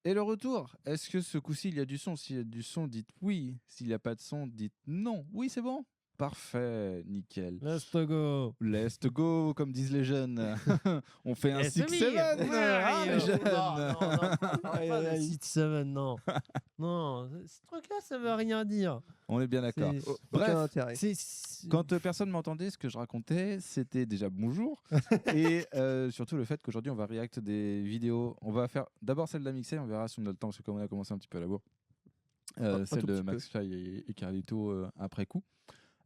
Et le retour, est-ce que ce coup-ci, il y a du son? S'il y a du son, dites oui. S'il n'y a pas de son, dites non. Oui, c'est bon. Parfait, nickel. Let's go. Let's go, comme disent les jeunes. On fait un 6-7, les jeunes. Pas de 6-7, non. Non, ce truc-là, ça veut rien dire. On est bien d'accord. Aucun Bref, intérêt. quand personne m'entendait, ce que je racontais, c'était déjà bonjour. Et surtout le fait qu'aujourd'hui, on va react des vidéos. On va faire d'abord celle d'Amixé, on verra si on a le temps, parce que comme on a commencé un petit peu à la bourre. Celle de Max Fly et Carlito après coup.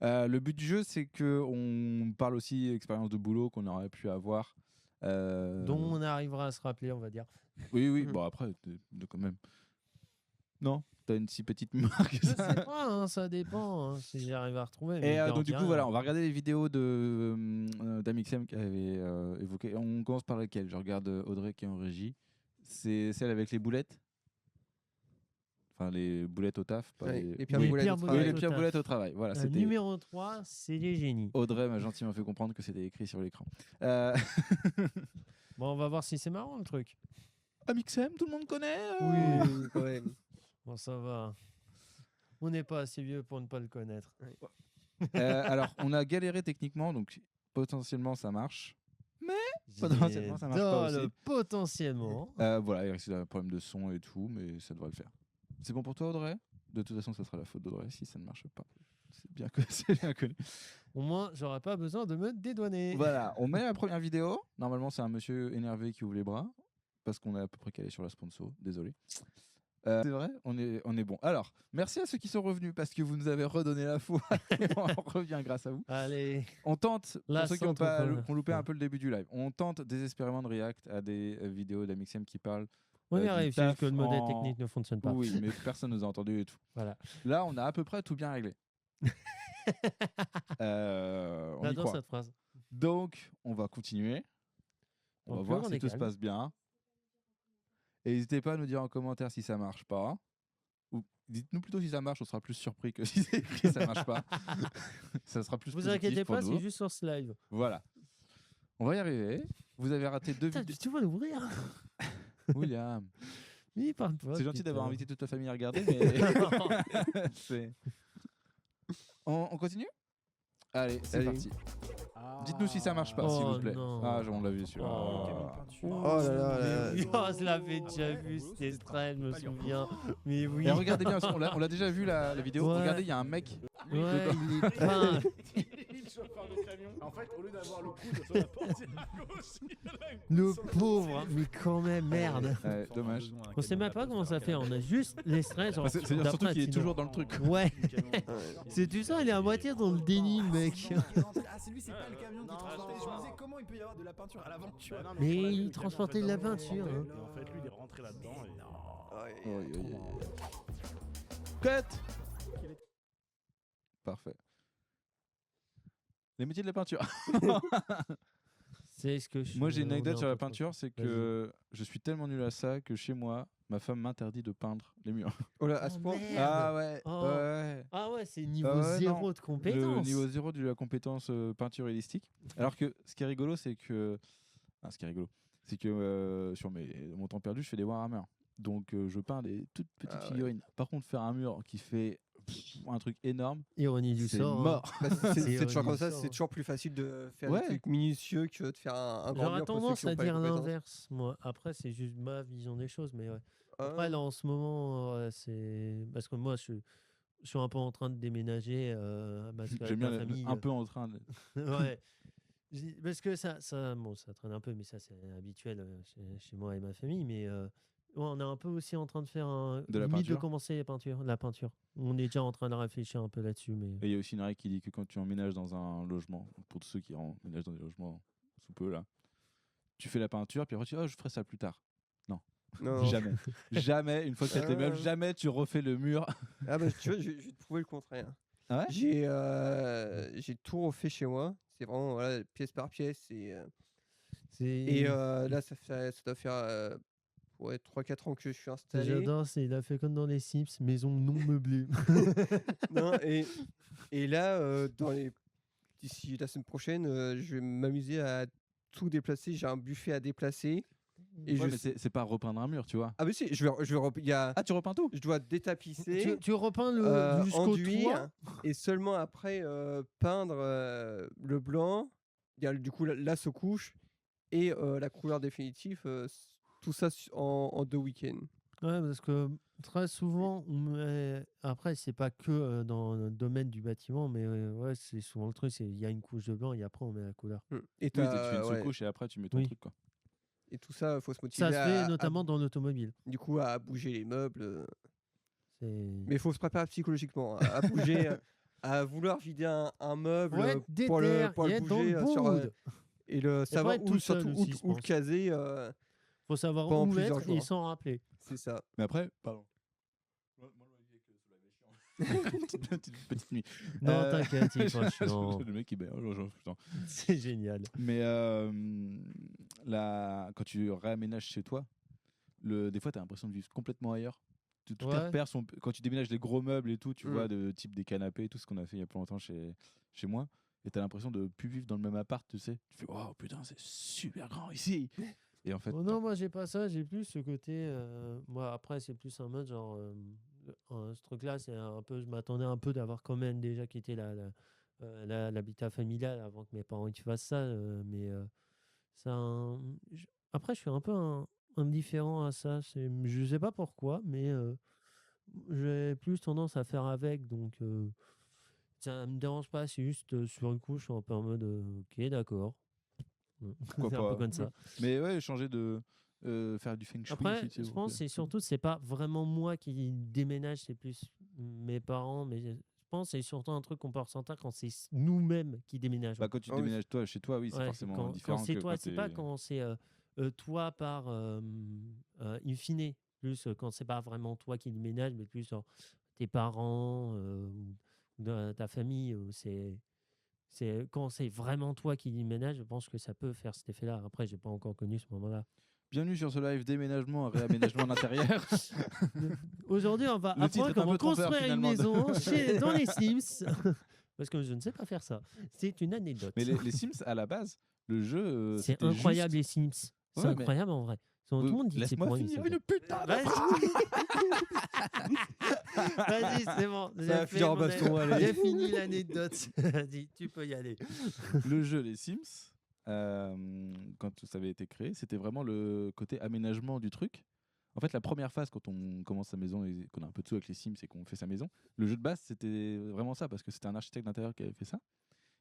Le but du jeu, c'est qu'on parle aussi expérience de boulot qu'on aurait pu avoir. Dont on arrivera à se rappeler, on va dire. Oui, bon après, de quand même. Non, t'as une si petite mémoire que Je ça. sais pas, hein, ça dépend hein, si j'arrive à retrouver. Et donc du coup, voilà, on va regarder les vidéos d'Amixem qui avait évoqué. On commence par laquelle? Je regarde Audrey qui est en régie. C'est celle avec les boulettes. Enfin, les boulettes au taf. Pas les pires boulettes au travail. Oui, les pires boulettes au travail. Voilà, c'était... Numéro 3, c'est les génies. Audrey m'a gentiment fait comprendre que c'était écrit sur l'écran. Bon, on va voir si c'est marrant le truc. Amixem, tout le monde connaît Oui, quand même. Bon, ça va. On n'est pas assez vieux pour ne pas le connaître. Alors, on a galéré techniquement, donc potentiellement ça marche. Mais potentiellement ça marche pas aussi. Potentiellement. Voilà, il reste un problème de son et tout, mais ça devrait le faire. C'est bon pour toi, Audrey? De toute façon, ça sera la faute d'Audrey si ça ne marche pas. C'est bien connu. Au moins, j'aurai pas besoin de me dédouaner. Voilà, on met la première vidéo. Normalement, c'est un monsieur énervé qui ouvre les bras parce qu'on est à peu près calé sur la sponsor. Désolé. C'est vrai, on est bon. Alors, merci à ceux qui sont revenus parce que vous nous avez redonné la foi. On revient grâce à vous. Allez. On tente, pour ceux qui ont loupé un peu le début du live, on tente désespérément de react à des vidéos d'Amixem qui parlent. On y arrive, c'est juste que le modèle technique ne fonctionne pas. Oui, mais personne nous a entendu et tout. Voilà. Là, on a à peu près tout bien réglé. On y croit. Cette phrase. Donc, on va continuer. On va voir si tout se passe bien. Et n'hésitez pas à nous dire en commentaire si ça marche pas. Ou dites-nous plutôt si ça marche, on sera plus surpris que si c'est écrit ça marche pas. Ça sera plus Vous inquiétez pas, c'est juste sur ce live. Voilà. On va y arriver. Vous avez raté 2 vidéos. Tu vas l'ouvrir. William. Oui, parle pas. C'est gentil d'avoir invité toute ta famille à regarder, mais on continue? Allez, c'est parti. Dites-nous si ça marche pas, s'il vous plaît. Non. Ah, on l'a vu celui-là. Oh là là. Je l'avais déjà vu, c'était extrême, je me souviens. Mais oui. Et regardez bien, on l'a déjà vu la vidéo. Ouais. Regardez, il y a un mec. Ouais, il est plein. En fait, au lieu d'avoir le coude sur la porte, il a gauche. Le pauvre, mais quand même, merde. Ouais, dommage. On sait même pas comment ça fait, on a juste l'extrait. C'est surtout qu'il est toujours dans le truc. Ouais. C'est tout ça, il est à moitié dans le déni, le mec. Ah, c'est lui, c'est pas le camion qui transportait. Je me disais comment il peut y avoir de la peinture à l'avant. Mais il transportait de la peinture. Et en fait, lui, il est rentré là-dedans. Cut. Parfait. Les métiers de la peinture. C'est ce que je. Moi, j'ai une anecdote sur la peinture, c'est que je suis tellement nul à ça que chez moi, ma femme m'interdit de peindre les murs. Oh là, à ce point. Ah ouais. Oh. Ouais. Ah ouais, c'est niveau 0 de compétence. Le niveau 0 de la compétence peinture réalistique. Alors que ce qui est rigolo, c'est que sur mon temps perdu, je fais des Warhammer. Donc je peins des toutes petites figurines. Par contre, faire un mur qui fait un truc énorme, ironie du sort. Mort. Bah, c'est toujours comme ça, c'est toujours plus facile de faire des trucs minutieux que de faire un grand J'aurais mur. tendance à dire l'inverse, moi. Après, c'est juste ma vision des choses, mais ouais. Après, là, en ce moment, c'est parce que moi, je suis un peu en train de déménager à ma famille. Un peu en train de... Ouais. Parce que ça traîne un peu, mais ça, c'est habituel chez moi et ma famille. Mais on est un peu aussi en train de faire de commencer la peinture. On est déjà en train de réfléchir un peu là-dessus. Mais... Et il y a aussi une règle qui dit que quand tu emménages dans un logement, pour ceux qui emménagent dans des logements sous peu, là, tu fais la peinture, puis après tu dis, je ferai ça plus tard. Non. Jamais. Jamais, une fois que tu as tes meubles, jamais tu refais le mur. Ah bah tu vois, je vais te prouver le contraire. Ah ouais, j'ai tout refait chez moi. C'est vraiment pièce par pièce. Et là, ça doit faire 3-4 ans que je suis installé. J'adore, il a fait comme dans les Sims, maison non meublée. Non, et là, d'ici la semaine prochaine, je vais m'amuser à tout déplacer. J'ai un buffet à déplacer. Et mais c'est pas repeindre un mur, tu vois. Ah mais si, tu repeins tout. Je dois détapisser. Tu repeins jusqu'au enduire, toit. et seulement après peindre le blanc. Il y a du coup l'asse aux couches et la couleur définitive. Tout ça en 2 week-ends. Ouais, parce que très souvent, après, c'est pas que dans le domaine du bâtiment, mais ouais, c'est souvent le truc, il y a une couche de blanc et après on met la couleur. Et tu fais une sous-couche et après tu mets ton truc, quoi. Et tout ça, faut se motiver. Ça se fait notamment dans l'automobile. Du coup, à bouger les meubles. Mais il faut se préparer psychologiquement à bouger, à vouloir vider un meuble pour le bouger et le savoir où le caser. Faut savoir où mettre et s'en rappeler. C'est ça. Mais après, pardon. Petite nuit. Non, t'inquiète, il est pas chiant. Le mec, c'est génial. Mais quand tu réaménages chez toi, des fois, tu as l'impression de vivre complètement ailleurs. Toutes tes repères sont... Quand tu déménages les gros meubles et tout, tu vois, de type des canapés, tout ce qu'on a fait il y a pas longtemps chez moi, et tu as l'impression de plus vivre dans le même appart, tu sais. Tu fais, oh putain, c'est super grand ici. Et en fait, non, moi j'ai pas ça, j'ai plus ce côté. Moi après, c'est plus un mode genre. Ce truc-là, c'est un peu. Je m'attendais un peu d'avoir quand même déjà quitté l'habitat familial avant que mes parents ils fassent ça. Mais après, je suis un peu indifférent à ça. Je sais pas pourquoi, mais j'ai plus tendance à faire avec. Donc ça me dérange pas. C'est juste sur une couche, je suis un peu en mode ok, d'accord. Pourquoi c'est pas. un peu comme ça. Mais ouais, changer de faire du feng shui. Après, je pense que c'est surtout, c'est pas vraiment moi qui déménage, c'est plus mes parents. Mais je pense que c'est surtout un truc qu'on peut ressentir quand c'est nous-mêmes qui déménageons. Bah, quand tu déménages toi chez toi, oui, c'est forcément différent. Quand c'est toi, c'est pas quand c'est toi par in fine. Plus quand c'est pas vraiment toi qui déménage, mais plus tes parents ou ta famille. C'est quand c'est vraiment toi qui déménage, je pense que ça peut faire cet effet-là. Après, j'ai pas encore connu ce moment-là. Bienvenue sur ce live déménagement, réaménagement d'intérieur. Aujourd'hui, on va apprendre comment construire une maison dans les Sims. Parce que je ne sais pas faire ça. C'est une anecdote. Mais les Sims, à la base, le jeu... c'est incroyable, les Sims. C'est incroyable en vrai. Tout le monde dit que c'est pour finir une putain de Vas-y, c'est bon. J'ai fini l'anecdote. Vas-y, tu peux y aller. Le jeu Les Sims, quand ça avait été créé, c'était vraiment le côté aménagement du truc. En fait, la première phase, quand on commence sa maison et qu'on a un peu de sous avec les Sims et qu'on fait sa maison, le jeu de base, c'était vraiment ça, parce que c'était un architecte d'intérieur qui avait fait ça.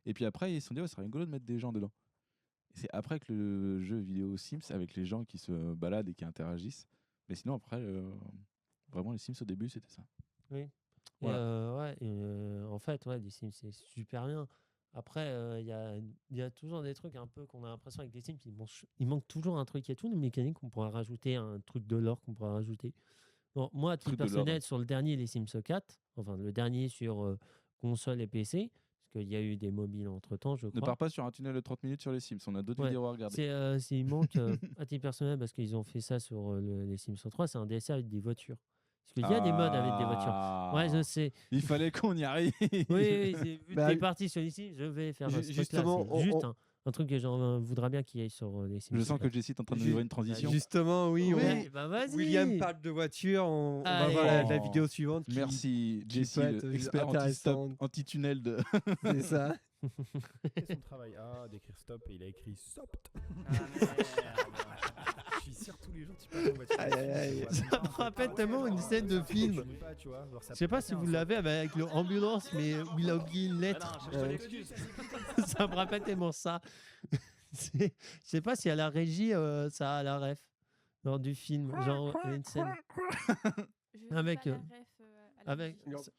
Et puis après, ils se sont dit, ouais, ça serait rigolo de mettre des gens dedans. Et c'est après que le jeu vidéo Sims, avec les gens qui se baladent et qui interagissent. Mais sinon, après, vraiment, les Sims au début, c'était ça. Oui. Voilà. En fait, les Sims, c'est super bien. Après, il y a toujours des trucs un peu qu'on a l'impression avec des Sims, il manque toujours un truc. Il y a tout une mécanique qu'on pourrait rajouter, un truc de lore qu'on pourrait rajouter. Bon, moi, à titre personnel, sur le dernier, les Sims 4, enfin le dernier sur console et PC, parce qu'il y a eu des mobiles entre-temps, je crois. Ne pars pas sur un tunnel de 30 minutes sur les Sims, on a d'autres vidéos à regarder. Il manque, à titre personnel, parce qu'ils ont fait ça sur les Sims 3, c'est un DLC avec des voitures. Parce qu'il y a des modes avec des voitures. Ouais, je sais. Il fallait qu'on y arrive. Oui, vu que t'es parti sur ici, je vais faire justement, juste un truc que j'en voudrais bien qu'il y ait sur les Sims. Je sens que Jessie est en train de livrer une transition. Justement, oui. Bah vas-y. William parle de voiture. On va voir la vidéo suivante. Merci, Jessie, expert anti-tunnel de... C'est ça. Son travail d'écrire stop et il a écrit stop. Je suis sûr tous les jours tu parles en voiture. Ça me rappelle tellement une scène de film. Je sais pas si vous l'avez avec l'ambulance, mais où il a oublié une lettre. Ça me rappelle tellement ça. Je sais pas si à la régie ça a la ref lors du film, genre une scène. Avec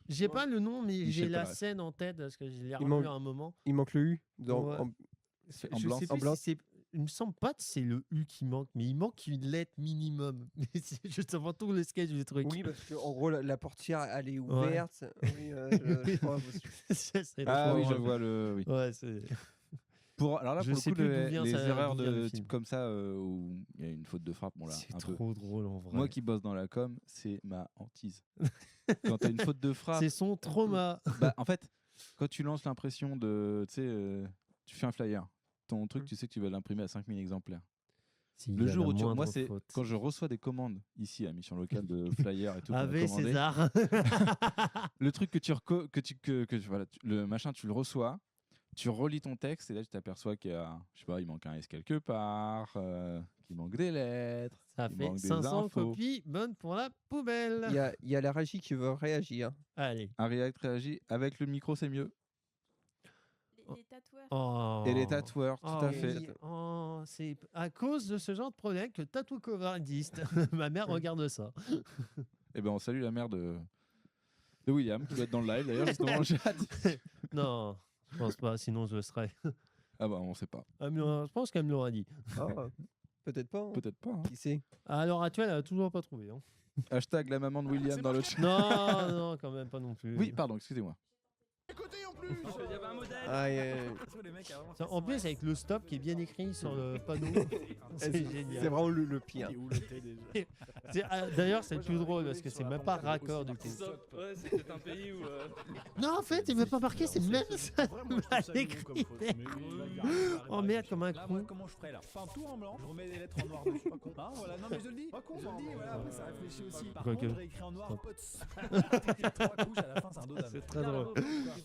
j'ai pas le nom, mais j'ai la scène en tête parce que je l'ai revu à un moment. Il manque le U Ambulance. Il me semble pas que c'est le U qui manque, mais il manque une lettre minimum. C'est justement tout le sketch du truc. Oui, parce qu'en gros, la portière, elle est ouverte. Oui, je crois. Je vois le... Oui. Ouais, c'est... Alors là, pour le coup, les erreurs de type comme ça, où il y a une faute de frappe, bon là, c'est trop drôle en vrai. Moi qui bosse dans la com, c'est ma hantise. Quand tu as une faute de frappe... C'est son trauma. En fait, quand tu lances l'impression de... Tu sais, tu fais un flyer. Ton truc, tu sais que tu vas l'imprimer à 5000 exemplaires. Le jour où moi, c'est quand je reçois des commandes ici à Mission Locale de flyers et tout. Avec César. Le truc le machin, tu le reçois, tu relis ton texte et là tu t'aperçois qu'il y a, je sais pas, il manque un S quelque part, qu'il manque des lettres. Ça fait 500 copies bonnes pour la poubelle. Il y a la régie qui veut réagir. Allez. Un React réagit avec le micro, c'est mieux. Les tatoueurs. Et les tatoueurs, tout à fait. C'est à cause de ce genre de problème que Tattoo Cover existe. Ma mère regarde ça. Eh ben, on salue la mère de William, qui doit être dans le live d'ailleurs, justement, dans le chat. Non, je pense pas, sinon je le serais. Ah bah, on sait pas. Je pense qu'elle me l'aura dit. Peut-être pas. Peut-être pas. Qui sait? À l'heure actuelle, elle a toujours pas trouvé. Hashtag la maman de William dans le chat. Non, quand même pas non plus. Oui, pardon, excusez-moi. Côté en plus. Il y avait un modèle. En plus, avec le stop qui est bien écrit sur le panneau, c'est génial. C'est vraiment le pire. D'ailleurs, c'est le plus drôle parce que c'est même pas raccord du coup. Ouais, c'est peut-être un pays où. Non, en fait, il veut pas marquer, c'est même ça mal écrit. Oh merde, comme un con. Comment je ferais là? Enfin, tout en blanc, je remets des lettres en noir dessus. Pas con. Hein, voilà, non mais je le dis. Pas con, je le dis, voilà, après ça réfléchit aussi. Par contre, j'aurais écrit en noir, potes. 3 couches à la fin, c'est un dos d'âme. C'est très drôle.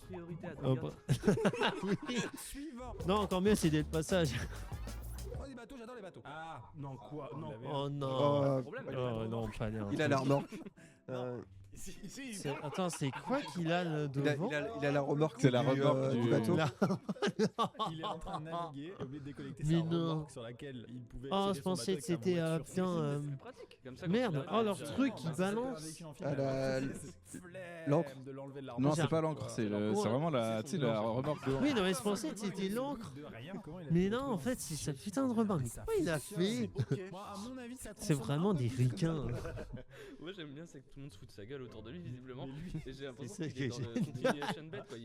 Priorité à Suivant. Non, encore mieux, c'est dès le passage. Oh, les bateaux, j'adore les bateaux. Ah, non, quoi? Non. Oh non. problème. Oh non, pas bien. Il a la remorque. Attends, c'est quoi qu'il a devant? Il a la remorque. C'est la remorque du bateau. Il est en train de naviguer et oublié de déconnecter Mais sa non. remorque sur laquelle il pouvait. Oh, je pensais que c'était putain. Merde, oh leur truc qui balance. L'encre. Non, c'est pas l'encre, c'est vraiment la remorque de. Oui, non, mais je pensais que c'était l'encre. Mais non, en fait, c'est sa putain de remorque. Mais quoi il a fait? C'est vraiment des ricains. Moi j'aime bien, c'est que tout le monde se fout de sa gueule autour de lui, visiblement. Et j'ai l'impression C'est qu'il est ça dans que le continuation bet, quoi.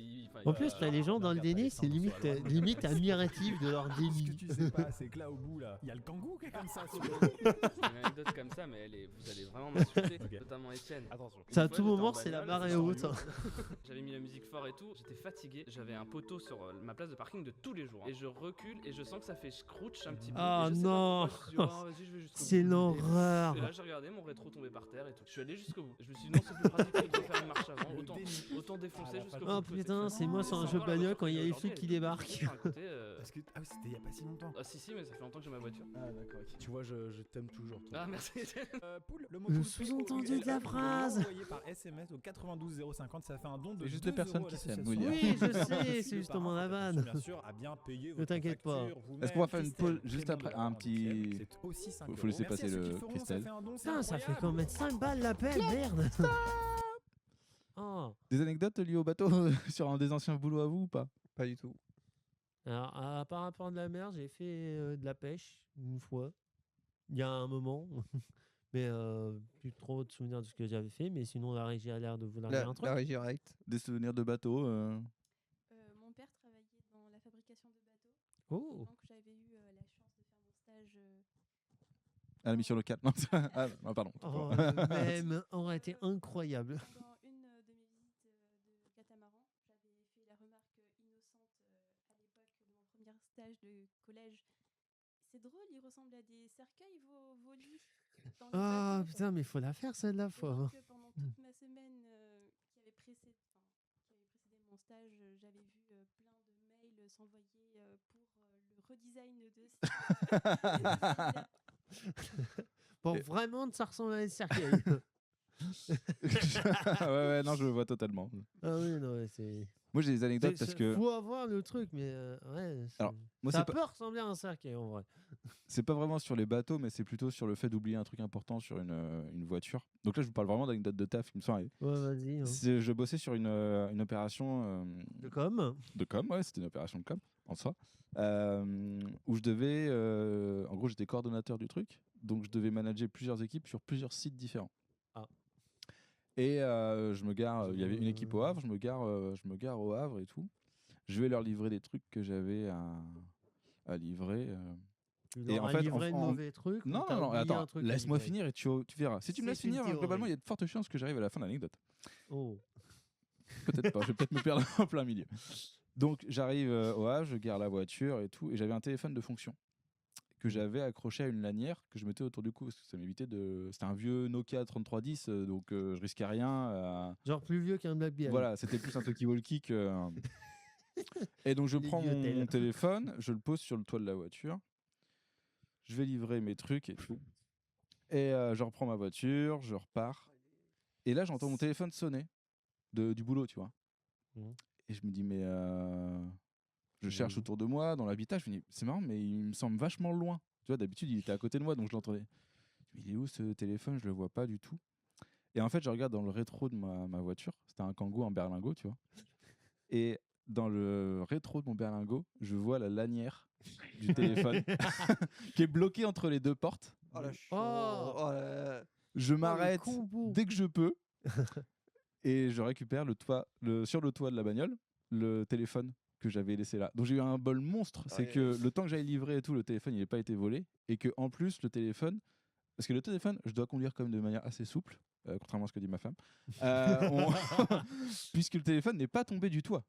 En plus, t'as les gens dans le déni, c'est limite admiratif de leur Ce que déni. tu sais pas, c'est que là au bout, là, il y a le kangou qui est comme ça. C'est une anecdote comme ça, mais vous allez vraiment m'insulter, notamment Étienne. Attention. Ça, à tout moment, c'est la barre est haute. J'avais mis la musique fort et tout, j'étais fatigué, j'avais un poteau sur ma place de parking de tous les jours. Et je recule et je sens que ça fait scrooch un petit peu. Ah Et je sais non. pas pourquoi, je me suis dit, oh, vas-y, je vais jusqu'au C'est bout. l'horreur. Et là j'ai regardé, mon rétro tombé par terre et tout. Je suis allé jusqu'au bout. Je me suis dit non, c'est plus pratique que de faire une marche avant. Autant défoncer jusqu'au bout. Oh putain, c'est moi sur un jeu de bagnole quand il y a les flics qui débarquent. Parce que ah oui, c'était il y a pas si longtemps. Ah si, mais ça fait longtemps que j'ai ma voiture. Ah d'accord, ok. Tu vois, je t'aime toujours. Toi. Ah merci. Poule, le Le sous-entendu de la phrase. Envoyé par SMS au 92 050, ça fait un don de C'est juste 2 deux personnes euros à qui s'aiment, l'association. Oui, je sais, c'est justement la vanne. Bien sûr, à bien payer. Ne t'inquiète pas. Est-ce qu'on va faire une pause juste après un petit. C'est aussi 5 Faut laisser passer le Christelle. Putain, ça fait quand même 5 balles la peine, merde. Oh. Des anecdotes liées au bateau sur un des anciens boulots à vous ou pas? Pas du tout. Alors, par rapport à de la mer, j'ai fait de la pêche une fois, il y a un moment. Mais plus trop de souvenirs de ce que j'avais fait. Mais sinon, la régie a l'air de vouloir dire un truc. La régie direct. Des souvenirs de bateau Mon père travaillait dans la fabrication de bateaux. Oh. Donc j'avais eu la chance de faire mon stage. à la mission locale. Non, non pardon. Oh, le même aurait été incroyable. Pendant une de mes visites de catamaran, j'avais fait la remarque innocente à l'époque de mon premier stage de collège. C'est drôle, il ressemble à des cercueils, vos lits. Ah putain, mais il faut la faire celle-là, fois. Pendant toute ma semaine qui avait précédé mon stage, j'avais vu plein de mails s'envoyer pour le redesign de ce Bon, vraiment, ça ressemble à des cercueils. ouais, non, je le vois totalement. Ah oui, non, ouais, c'est... Moi, j'ai des anecdotes parce que... Faut avoir le truc, mais ouais... Alors, moi, ça peut ressembler à un cercueil, en vrai. C'est pas vraiment sur les bateaux, mais c'est plutôt sur le fait d'oublier un truc important sur une voiture. Donc là, je vous parle vraiment d'anecdotes de taf qui me sont arrivées. Ouais, vas-y. Hein. Je bossais sur une opération... de com. De com, ouais, c'était une opération de com, en soi. Où je devais... en gros, j'étais coordonnateur du truc. Donc, je devais manager plusieurs équipes sur plusieurs sites différents. Ah. Et je me gare... Il y avait une équipe au Havre, je me gare au Havre et tout. Je vais leur livrer des trucs que j'avais à livrer... Et en fait, livré de mauvais trucs. Non, attends, laisse-moi finir et tu verras. Si tu me laisses finir, globalement, il y a de fortes chances que j'arrive à la fin de l'anecdote. Oh. Peut-être pas, je vais peut-être me perdre en plein milieu. Donc, j'arrive au Havre, je gare la voiture et tout, et j'avais un téléphone de fonction que j'avais accroché à une lanière que je mettais autour du cou parce que ça m'évitait de. C'était un vieux Nokia 3310, donc je risquais rien. Genre plus vieux qu'un BlackBerry. Voilà, c'était plus un talkie-walkie que. Et donc je prends mon téléphone, je le pose sur le toit de la voiture, je vais livrer mes trucs et tout. Et je reprends ma voiture, je repars. Et là, j'entends mon téléphone sonner du boulot, tu vois. Et je me dis, mais je cherche autour de moi, dans l'habitat. Je me dis, c'est marrant, mais il me semble vachement loin. Tu vois, d'habitude, il était à côté de moi, donc je l'entendais. Je me dis, il est où ce téléphone? Je le vois pas du tout. Et en fait, je regarde dans le rétro de ma voiture. C'était un Kangoo en berlingot, tu vois. Et dans le rétro de mon berlingot, je vois la lanière du téléphone qui est bloquée entre les deux portes. Je m'arrête dès que je peux et je récupère sur le toit de la bagnole le téléphone que j'avais laissé là. Donc j'ai eu un bol monstre, c'est que le temps que j'aille livrer et tout, le téléphone il n'a pas été volé et que en plus le téléphone, parce que le téléphone je dois conduire quand même de manière assez souple, contrairement à ce que dit ma femme, puisque le téléphone n'est pas tombé du toit.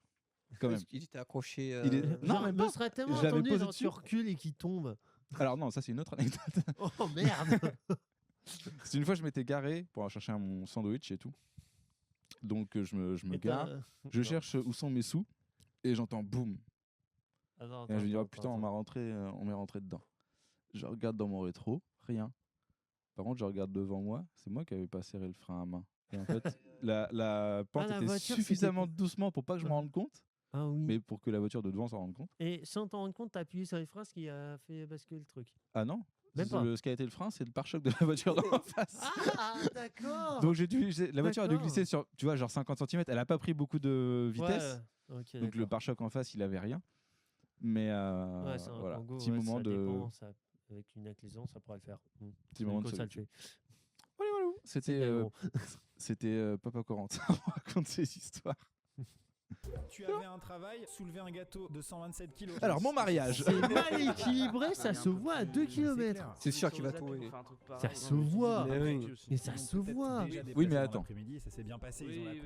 Quand même. Il était accroché. Non, mais me serait tellement entendu genre tu recules et qu'il tombe. Alors non, ça c'est une autre anecdote. Oh merde. C'est une fois je m'étais garé pour aller chercher mon sandwich et tout. Donc je me gare, je cherche où sont mes sous et j'entends boum. Et je me dis oh putain on m'est rentré dedans. Je regarde dans mon rétro, rien. Par contre je regarde devant moi, c'est moi qui avais pas serré le frein à main. Et en fait la pente était suffisamment doucement pour pas que je me rende compte. Ah oui. Mais pour que la voiture de devant s'en rende compte. Et sans t'en rendre compte, t'as appuyé sur les freins, ce qui a fait basculer le truc. Ah non. Même pas. Ce qui a été le frein, c'est le pare-choc de la voiture d'en face. Ah d'accord. Donc la voiture a dû glisser sur, tu vois, genre 50 cm. Elle a pas pris beaucoup de vitesse. Ouais. Okay, donc le pare-choc en face, il avait rien. Mais voilà, petit moment de. Dépend, ça, avec une inclinaison, ça pourrait le faire. Petit moment de solitude. Voilà. C'était Papa Corentin raconte ces histoires. Tu avais un travail, soulever un gâteau de 127 kilos. Alors mon mariage. C'est mal équilibré, ça se voit à 2 km. C'est sûr qu'il va tomber. Ça se voit. Mais ça se voit. Oui mais attends. L'après-midi, ça s'est bien passé.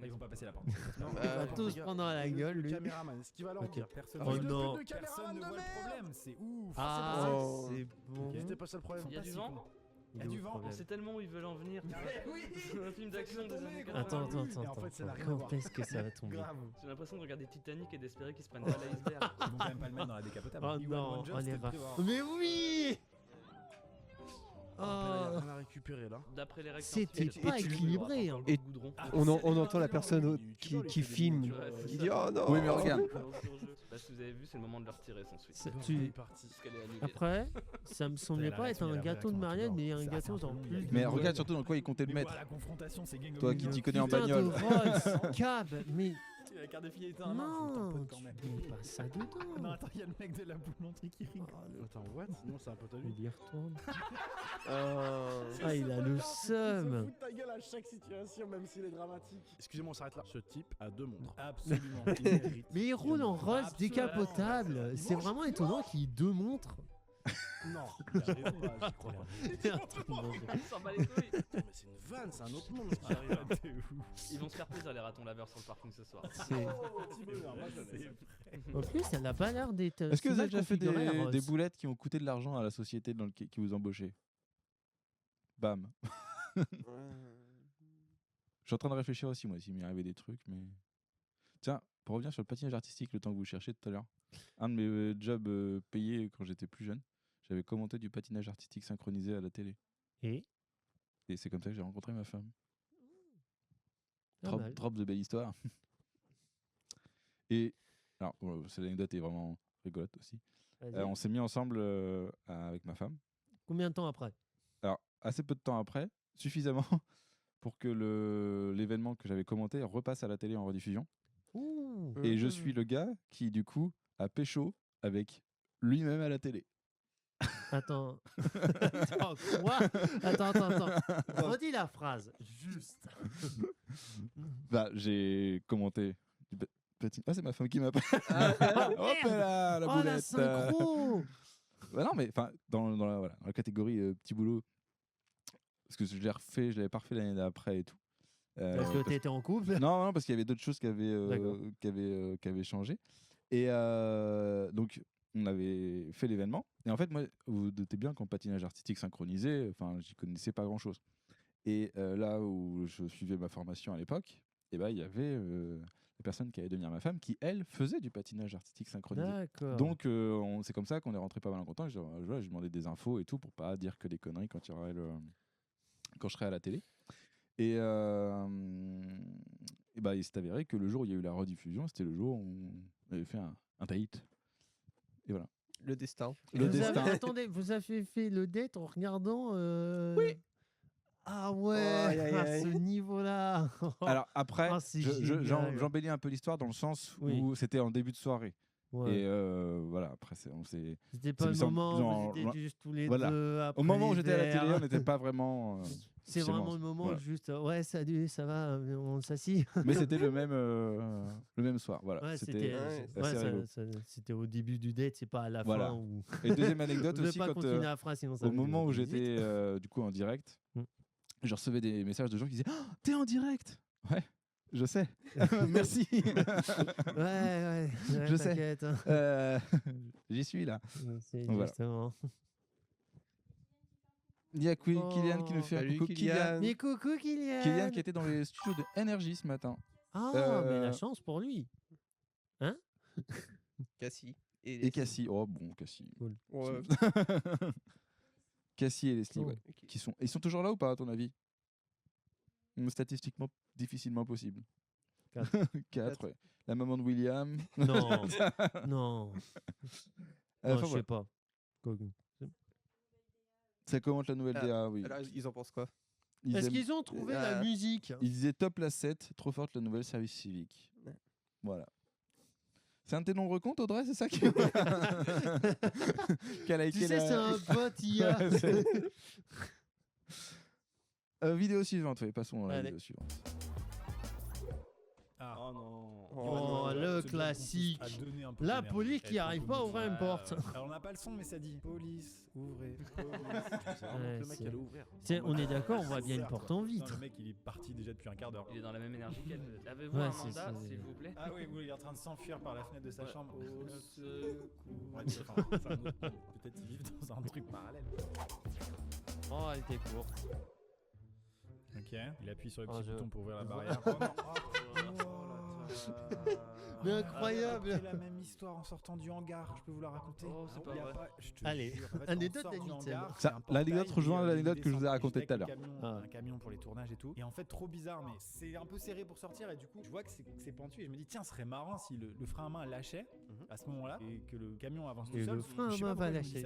Ils vont pas passer la porte. On va tous prendre à la gueule lui. Le caméraman, est-ce qu'il va leur dire personne? Oh non. Personne ne voit le problème, c'est ouf. Ah c'est bon. C'était pas ça le problème. Il y a du vent. Il y a du vent. On sait tellement où ils veulent en venir. C'est un film d'action des années 80. Attends. Quand est-ce que ça va tomber? J'ai l'impression de regarder Titanic et d'espérer qu'ils se prennent pas l'iceberg. Ils vont quand même pas le mettre dans la décapotable. Oh non, on est rare. Mais oui. On a récupéré là. D'après les règles c'était pas équilibré. Et on entend la personne qui filme. Il dit oh non. Oui mais regarde. Si vous avez vu, c'est le moment de leur tirer son suite. Après, ça me semblait pas être un gâteau de mariage, mais un gâteau en plus. Mais regarde surtout dans quoi il comptait le mettre. La confrontation, c'est Gang. Toi qui t'y connais en bagnole. Cab, mais La carte de fidélité non, tu mets pas ça dedans. Non, attends, il y a le mec de la boulangerie qui rigole. Attends, what? Non, c'est un pote à lui. Il y retourne. Ah, il a le seum. Ta gueule à chaque situation, même s'il est dramatique. Excusez-moi, on s'arrête là. Ce type a 2 montres. Absolument. Mais il roule en rose décapotable. C'est vraiment étonnant qu'il ait 2 montres. Non, il a raison, j'y crois pas. Il s'en bat les couilles. Mais c'est une vanne, c'est un autre monde ce qui arrive là. Ils vont se faire plaisir les ratons laveurs sur le parking ce soir. En plus, elle n'a pas l'air d'être. Est-ce que vous avez déjà fait des boulettes qui ont coûté de l'argent à la société qui vous embauchez? Bam. Je suis en train de réfléchir aussi, moi, s'il m'est arrivé des trucs, mais. Tiens, pour revenir sur le patinage artistique, le temps que vous cherchez tout à l'heure, un de mes jobs payés quand j'étais plus jeune, j'avais commenté du patinage artistique synchronisé à la télé. Et c'est comme ça que j'ai rencontré ma femme. Drop de belle histoire. Et alors, cette anecdote est vraiment rigolote aussi. On s'est mis ensemble avec ma femme. Combien de temps après? Alors, assez peu de temps après, suffisamment pour que l'événement que j'avais commenté repasse à la télé en rediffusion. Et je suis le gars qui, du coup, a pécho avec lui-même à la télé. Attends. Quoi? Attends. Redis la phrase. Juste. Bah, j'ai commenté. Ah, c'est ma femme qui m'appelle. Hop là, la boulette. La synchro. Bah non, mais dans la catégorie petit boulot. Parce que je l'avais pas refait l'année d'après et tout. Parce que t'étais en couple? Non, parce qu'il y avait d'autres choses qui avaient changé. Et donc, on avait fait l'événement. Et en fait, moi, vous doutez bien qu'en patinage artistique synchronisé, j'y connaissais pas grand-chose. Et là où je suivais ma formation à l'époque, il y avait la personne qui allait devenir ma femme qui, elle, faisait du patinage artistique synchronisé. D'accord. Donc, c'est comme ça qu'on est rentré pas mal en contact. Je demandais des infos et tout pour pas dire que des conneries quand je serai à la télé. Et il s'est avéré que le jour où il y a eu la rediffusion, c'était le jour où on avait fait un date. Et voilà. Le destin. Attendez, vous avez fait le date en regardant Oui. Ah ouais, à ce niveau-là. Alors après, j'embellis un peu l'histoire dans le sens où c'était en début de soirée. Ouais. Et voilà, après, c'était pas le moment où vous étiez juste tous les deux. Après au moment où j'étais à la télé, on n'était pas vraiment. C'est vraiment le moment où juste, ouais, salut, ça va, on s'assit. Mais c'était le même soir. Voilà. Ouais, c'était au début du date, c'est pas à la fin. Où... Et deuxième anecdote aussi, pas continuer la phrase, sinon ça au moment où j'étais du coup en direct, je recevais des messages de gens qui disaient oh, t'es en direct. Ouais, je sais. Merci. ouais, je sais. J'y suis là. C'est justement. Il y a Kylian qui nous fait un coucou. Kylian. Mais coucou Kylian. Kylian qui était dans les studios de Énergie ce matin. Ah, mais la chance pour lui. Hein? Cassie. Et Cassie. Oh bon, Cassie. Cool. Ouais. Cassie et Leslie, ouais. Okay. Ils sont toujours là ou pas, à ton avis? Statistiquement, difficilement possible. 4, ouais. La maman de William. Non. Non, je sais pas. Ça commente la nouvelle DA, oui. Alors, ils en pensent quoi? Est-ce qu'ils ont trouvé la musique? Ils disaient top la 7, trop forte la nouvelle service civique. Ouais. Voilà. C'est un de tes nombreux comptes, Audrey, c'est ça qui... c'est un bot IA. Vidéo suivante, passons à la vidéo suivante. Oh non. Oh, le classique. La police qui arrive pas à ouvrir une porte. Alors on n'a pas le son, mais ça dit police, ouvrez. Le mec qui allait ouvrir. On est d'accord, on voit bien une porte en vitre. Le mec il est parti déjà depuis un quart d'heure. Il est dans la même énergie qu'elle. Avez-vous un mandat, s'il vous plaît? Ah oui, il est en train de s'enfuir par la fenêtre de sa chambre. Au secours. Peut-être il vit dans un truc parallèle. Oh, elle était courte. Ok, il appuie sur le petit bouton pour ouvrir la barrière. Mais incroyable. C'est la même histoire en sortant du hangar. Je peux vous la raconter? Oh, c'est pas vrai. Allez, anecdote l'anecdote rejoint l'anecdote que je vous ai racontée tout à l'heure. Un camion pour les tournages et tout. Et en fait, trop bizarre, mais c'est un peu serré pour sortir. Et du coup, je vois que c'est pentu. Et je me dis, tiens, ce serait marrant si le frein à main lâchait à ce moment-là et que le camion avance tout seul. Le frein à main va lâcher.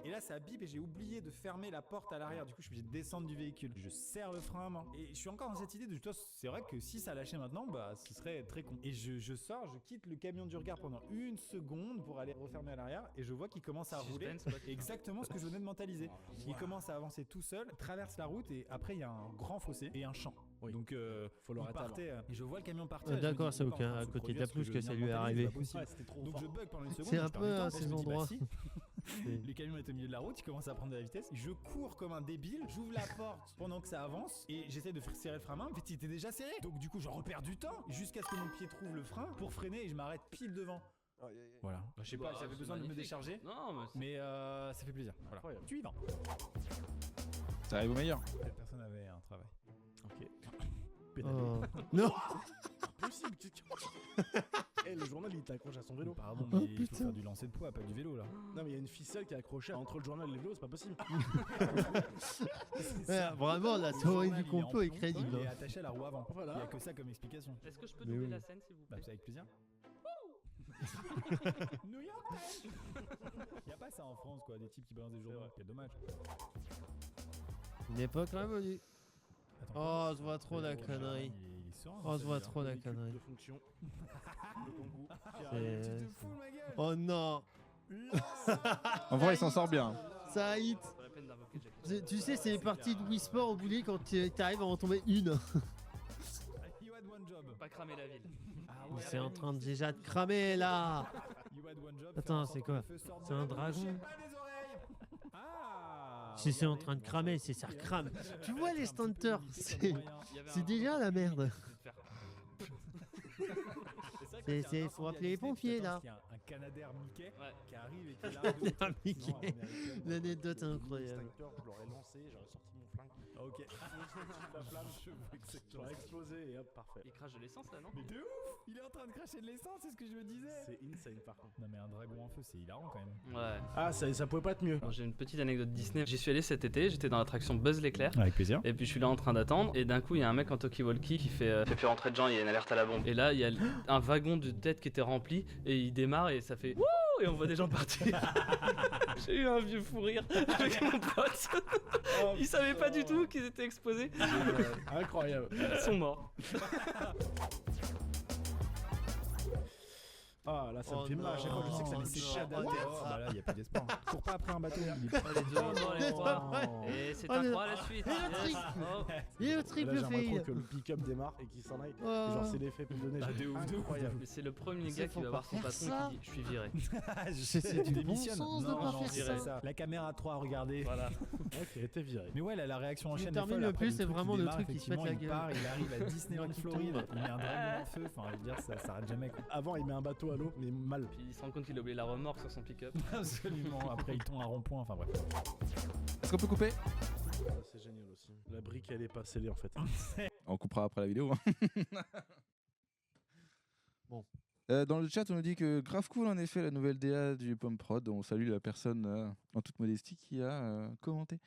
Et là, ça bip et j'ai oublié de fermer la porte à l'arrière. Du coup, je suis obligé de descendre du véhicule. Je serre le frein à main. Et je suis encore dans cette idée de, c'est vrai que si ça lâchait maintenant, bah, ce serait très con. Et je sors, je quitte le camion du regard pendant une seconde pour aller refermer à l'arrière et je vois qu'il commence à rouler. Exactement ce que je venais de mentaliser. Il commence à avancer tout seul, traverse la route et après il y a un grand fossé et un champ. Oui. Donc faut le partait et je vois le camion partir. D'accord, c'est aucun à côté de la pelouse que ça lui est arrivé. Donc je bug pendant une seconde. C'est un peu à ces endroits. Le camion est au milieu de la route, il commence à prendre de la vitesse. Je cours comme un débile, j'ouvre la porte pendant que ça avance et j'essaie de serrer le frein à main. En fait, il était déjà serré. Donc du coup, je repère du temps jusqu'à ce que mon pied trouve le frein pour freiner et je m'arrête pile devant. Voilà. Je sais pas, j'avais besoin de me décharger. Non, mais ça fait plaisir. Voilà. Suivant. Ça arrive au meilleur. Cette personne avait un travail. Ok. Non. Possible. Le journal il t'accroche à son vélo. Pardon, mais il faut faire du lancer de poids, pas du vélo là. Non mais il y a une ficelle qui est accrochée entre le journal et le vélo, c'est pas possible. Vraiment, la théorie du complot est crédible. Il est attaché à la roue avant. Voilà. Il n'y a que ça comme explication. Est-ce que je peux doubler la scène s'il vous plaît? C'est avec plaisir. New York. Il n'y a pas ça en France quoi, des types qui balancent des journaux. Quel dommage. Une époque révolue. Oh, on se voit trop la connerie. On se voit trop la connerie. De fonction. Oh non. En vrai, il s'en sort bien. Ça hit. Tu sais, c'est les parties de Wii Sport au boulet quand t'arrives à en tomber une. Pas cramer la ville. C'est en train déjà de cramer là. Attends, c'est quoi? C'est un dragon? Si c'est en train de cramer, c'est ça crame. Tu vois les stunters, c'est déjà la merde. Faut appeler les pompiers là. Il y a un Canadair Mickey Ouais. qui arrive et qui est là. Canadair Mickey. L'anecdote incroyable. Extincteur, je l'aurais lancé, j'aurais sorti mon flingue. Ah, ok. La flamme, j'aurais explosé et hop, parfait. Il crache de l'essence là, non? Mais de ouf! Il est en train de cracher de l'essence, c'est ce que je me disais! C'est insane par contre. Non, mais un dragon en feu, c'est hilarant quand même. Ouais. Ah, ça pouvait pas être mieux. Bon, j'ai une petite anecdote Disney. J'y suis allé cet été, j'étais dans l'attraction Buzz l'éclair. Avec plaisir. Et puis je suis là en train d'attendre, et d'un coup il y a un mec en talkie-walkie qui fait plus rentrer de gens, il y a une alerte à la bombe. Et là il y a un wagon de tête qui était rempli, et il démarre et ça fait wouh, et on voit des gens partir. J'ai eu un vieux fou rire avec mon pote. Ils savaient pas du tout qu'ils étaient exposés. Incroyable. Ils sont morts. Ah là, ça me Oh fait mal. À chaque fois, je sais que ça non, me fait non, chier à non. terre. Oh, bah là, il n'y a plus d'espoir. Cours pas après un bateau. Il est Oh, les deux, oh, les trois. Et c'est un 3 à la suite. Et le trick. Oh. Et le Là, triple j'aimerais fail. trop que le pick-up démarre et qu'il s'en aille. Oh. Et genre, c'est l'effet donné. Ah, de ouf, de ouf. Incroyable. Mais c'est le premier Ça, gars qui faut va pas voir son faire patron ça. et qui dit je suis viré. C'est du bon Démissionne. sens de Non, pas non, faire je dirais ça. La caméra 3 à regarder. Voilà. Ok, t'es viré. Mais ouais, la réaction en Ce qui chaîne termine est folle. le Après, plus, c'est truc vraiment qui le démarre, truc qui se pète la effectivement, gueule. Il arrive à Disneyland Qui Floride, tombe. il met un dragon en feu. Enfin, je veux dire, ça s'arrête jamais. Quoi. Avant, il met un bateau à l'eau, mais mal. Puis il se rend compte qu'il a oublié la remorque sur son pick-up. Absolument. Après, il tombe un rond-point. Enfin, bref. Est-ce qu'on peut couper? Ça, c'est génial aussi. La brique, elle est pas scellée en fait. On coupera après la vidéo. Hein. Bon. Dans le chat, on nous dit que grave cool en effet la nouvelle DA du Pump Prod. On salue la personne en toute modestie qui a commenté.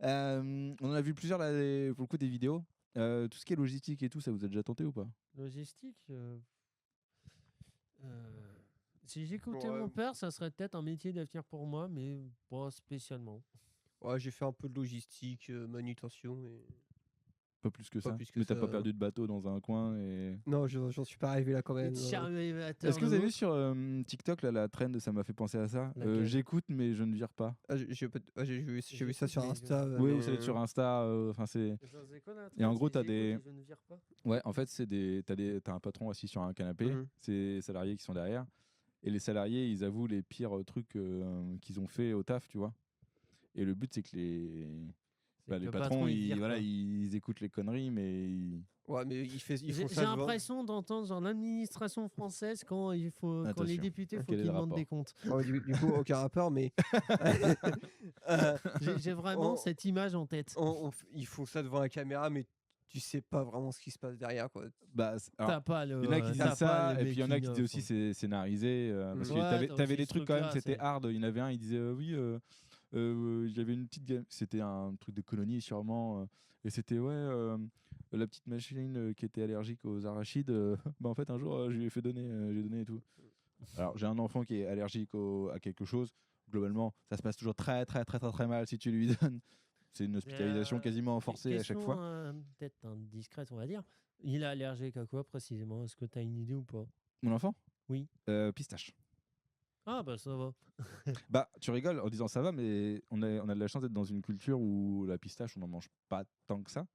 On en a vu plusieurs là, pour le coup des vidéos. Tout ce qui est logistique et tout, ça vous a déjà tenté ou pas? Logistique. Si j'écoutais Ouais. mon père, ça serait peut-être un métier d'avenir pour moi, mais pas spécialement. Ouais, j'ai fait un peu de logistique, manutention et. Pas plus que Pas ça. plus que Mais t'as ça, pas perdu de bateau dans un coin et. Non, j'en suis pas arrivé là quand même. Est-ce que vous avez vu sur TikTok là, la trend, ça m'a fait penser à ça. Laquelle? J'écoute mais je ne vire pas. Ah, j'ai vu ça sur Insta. Oui, mais- ça va être sur Insta. Enfin c'est. Et en gros, t'as des. Je ne vire pas. Ouais, en fait, t'as un patron assis sur un canapé, Mhm. c'est les salariés qui sont derrière, et les salariés, ils avouent les pires trucs qu'ils ont fait au taf, tu vois. Et le but, c'est que les le patrons, patron, il vire, voilà, quoi. ils écoutent les conneries, mais Ouais, mais ils font J'ai ça devant- l'impression d'entendre genre l'administration française quand il faut quand les Attention. députés faut Quel est qu'ils le demandent rapport des comptes. Ouais, du coup, aucun rapport, mais. J'ai vraiment On- cette image en tête. Ils font ça devant la caméra, mais tu sais pas vraiment ce qui se passe derrière, quoi. bah, alors, T'as pas le. il y en a qui t'as disaient ça, pas le et puis il y en a qui making disaient of, aussi c'est scénarisé. Parce que Ouais, t'avais t'as aussi des ce trucs quand même, truc-là, c'était c'est- hard. Il y en avait un, il disait oui, j'avais une petite game, c'était un truc de colonie sûrement, et c'était ouais, la petite machine qui était allergique aux arachides, bah en fait un jour je lui ai fait donner, j'ai donné et tout. Alors j'ai un enfant qui est allergique à quelque chose, globalement ça se passe toujours très mal si tu lui donnes. C'est une hospitalisation quasiment forcée à chaque Question, fois. peut-être indiscrète, on va dire. Il est allergique à quoi précisément? Est-ce que tu as une idée ou pas? Mon enfant? Oui. Pistache. Ah bah ça va. Bah, tu rigoles en disant ça va, mais on a de la chance d'être dans une culture où la pistache, on n'en mange pas tant que ça.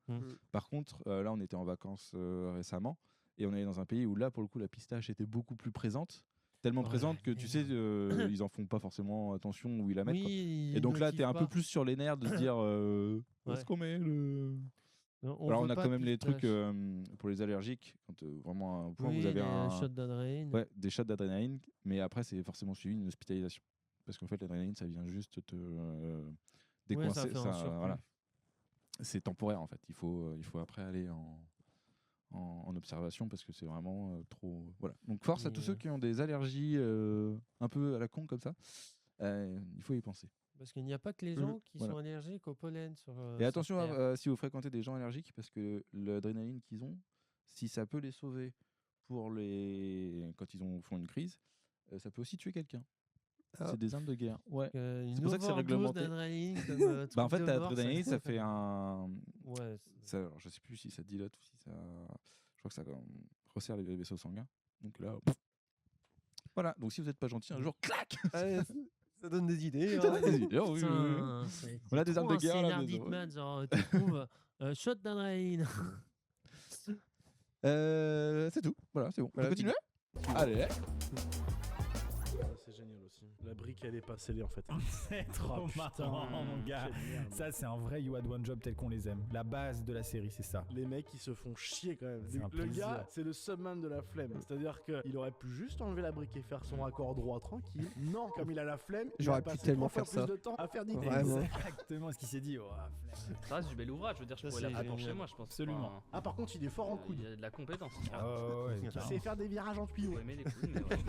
Par contre, là, on était en vacances récemment et on est dans un pays où là, pour le coup, la pistache était beaucoup plus présente. Tellement Ouais, présente que tu sais, ils en font pas forcément attention où ils la mettent. Quoi. Oui, Et donc là, tu t'es un peu plus sur les nerfs de se dire où est-ce qu'on met le. Alors, on a quand même les trucs pour les allergiques, quand vraiment à un point oui, vous avez un shot d'adrénaline. Ouais, des shots d'adrénaline, mais après c'est forcément suivi d'une hospitalisation. Parce qu'en fait l'adrénaline ça vient juste te décoincer. ça fait un surplus. Voilà. C'est temporaire en fait. Il faut après aller en observation parce que c'est vraiment trop. Voilà. Donc force à tous ceux qui ont des allergies un peu à la con comme ça. Il faut y penser. Parce qu'il n'y a pas que les gens qui sont allergiques au pollen sur. Et attention si vous fréquentez des gens allergiques, parce que l'adrénaline qu'ils ont, si ça peut les sauver pour quand ils font une crise, ça peut aussi tuer quelqu'un. Ah. C'est des armes de guerre. Ouais. C'est pour ça que c'est réglementé. Bah en fait, l'adrénaline, ça fait un. Ouais. Alors, je sais plus si ça dilate ou si ça. Je crois que ça resserre les vaisseaux sanguins. Donc là. Voilà. Donc si vous n'êtes pas gentil, un jour, clac. Ça donne des idées. Ça donne des idées. Oh, oui, Putain, oui. c'est On a des armes de guerre là. C'est Hitman, genre tu trouves shot d'adrénaline. C'est tout. Voilà, c'est bon. On peut continuer. Allez. C'est génial aussi. La brique, elle est pas scellée en fait. C'est trop marrant, mon gars. Ça, c'est un vrai You Had One Job tel qu'on les aime. La base de la série, c'est ça. Les mecs, ils se font chier quand même. C'est un Le plaisir. gars, c'est le subman de la flemme. C'est-à-dire qu'il aurait pu juste enlever la brique et faire son raccord droit tranquille. Non, comme il a la flemme, J'aurais il pu a passé tellement 3 fois faire ça. plus de temps à faire des Vraiment. Exactement ce qu'il s'est dit. Oh, flemme. Ça reste du bel ouvrage, je veux dire, je Ça, pourrais c'est l'apprendre génial. chez moi, je pense. Absolument. Enfin, Ah, par contre, il est fort en il coude. y a de la compétence. Ah ouais, Il carrément. sait faire des virages en tuyau. Faut aimer les coudes, mais ouais.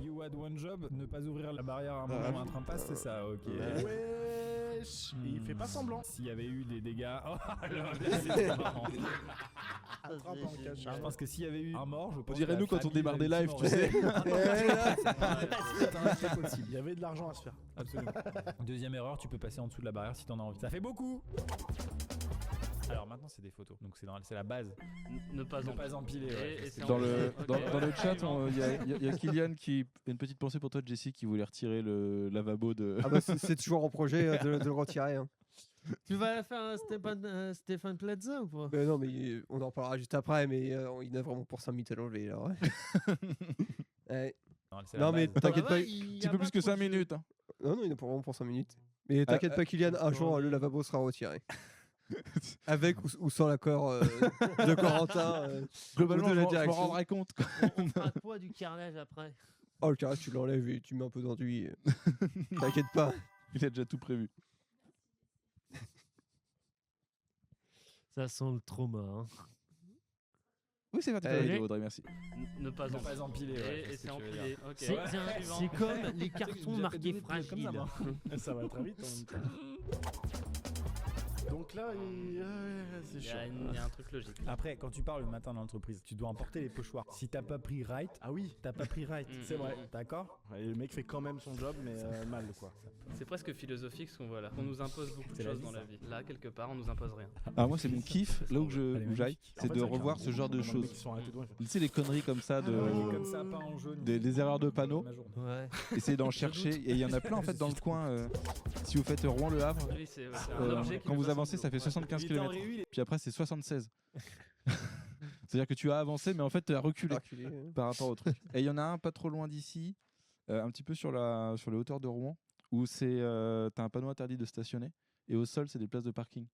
You Had One Job, ne pas ouvrir la barrière à un moment, un train passe, c'est ça, ok. Wesh. Et il fait pas semblant. S'il y avait eu des dégâts. Oh là, c'était marrant. Attrape en cachette. Je pense que s'il y avait eu un mort, je On pense dirait que nous la quand on famille démarre des de lives, Tim tu sais. C'est possible. Il y avait de l'argent à se faire. Absolument. Deuxième erreur, tu peux passer en dessous de la barrière si t'en as envie. Ça fait beaucoup. Alors maintenant, c'est des photos. Donc c'est la base. Ne pas Ne en pas empiler. ouais. Et c'est Dans en- le, Ok. dans le chat, il y a Kylian qui. Une petite pensée pour toi, Jessie, qui voulait retirer le lavabo de. Ah bah c'est toujours en projet de le retirer. Hein. Tu vas faire un Stéphane Plaza ou pas? Non, mais on en parlera juste après, mais il a vraiment pour 5 minutes à l'enlever. là, ouais. Ouais. C'est la Non, mais base. t'inquiète bah pas. ouais, il Un y petit a peu pas plus que trop 5 de jeux. minutes. Hein. Non, il est pour vraiment pour 5 minutes. Mais t'inquiète pas, Kylian, un jour, le lavabo sera retiré. Avec ou sans l'accord de Corentin. Globalement, ou de la je m'en direction. rendrai compte. On fera quoi du carrelage après? Oh, le carré, tu l'enlèves et tu mets un peu d'enduit. T'inquiète pas. Il a déjà tout prévu. Ça sent le trauma. Hein. Oui, c'est parti. Allez. Audrey, merci. Ne pas Ne pas empiler. ouais, Et c'est c'est ce que tu veux empilé. dire. Ok. C'est Ouais. Suivant. c'est comme les cartons J'ai marqués fait 2 épisodes comme ça, fragile. moi. Ça va très vite en même temps. Donc là, c'est Il y chiant. a il y a un truc logique. Après, quand tu pars le matin dans l'entreprise, tu dois emporter les pochoirs. Si t'as pas pris right, Ah oui, t'as pas pris right. Mm, c'est vrai. D'accord? Et le mec fait quand même son job, mais mal quoi. C'est presque philosophique ce qu'on voit là. On nous impose beaucoup de C'est la choses vie, dans ça. la vie. Là, quelque part, on nous impose rien. Alors, moi, c'est mon kiff, là où Elle est j'aille, magnifique. c'est de revoir ce genre de choses. Ils sont arrêtés de Tu sais, les conneries comme ça, Comme ça, pas en jaune. des erreurs de panneaux. Ma journée. Ouais. Essayez d'en chercher. Et il y en a plein en fait dans le coin. Si vous faites Rouen-Le Havre, Oui, c'est un objet qui quand nous vous a avancez, sauvé. ça fait 75 Il était en km. réu, il est- Puis après, c'est 76. C'est-à-dire que tu as avancé, mais en fait, tu as reculé par rapport au truc. Et il y en a un pas trop loin d'ici, un petit peu sur les hauteurs de Rouen, où t'as un panneau interdit de stationner. Et au sol, c'est des places de parking.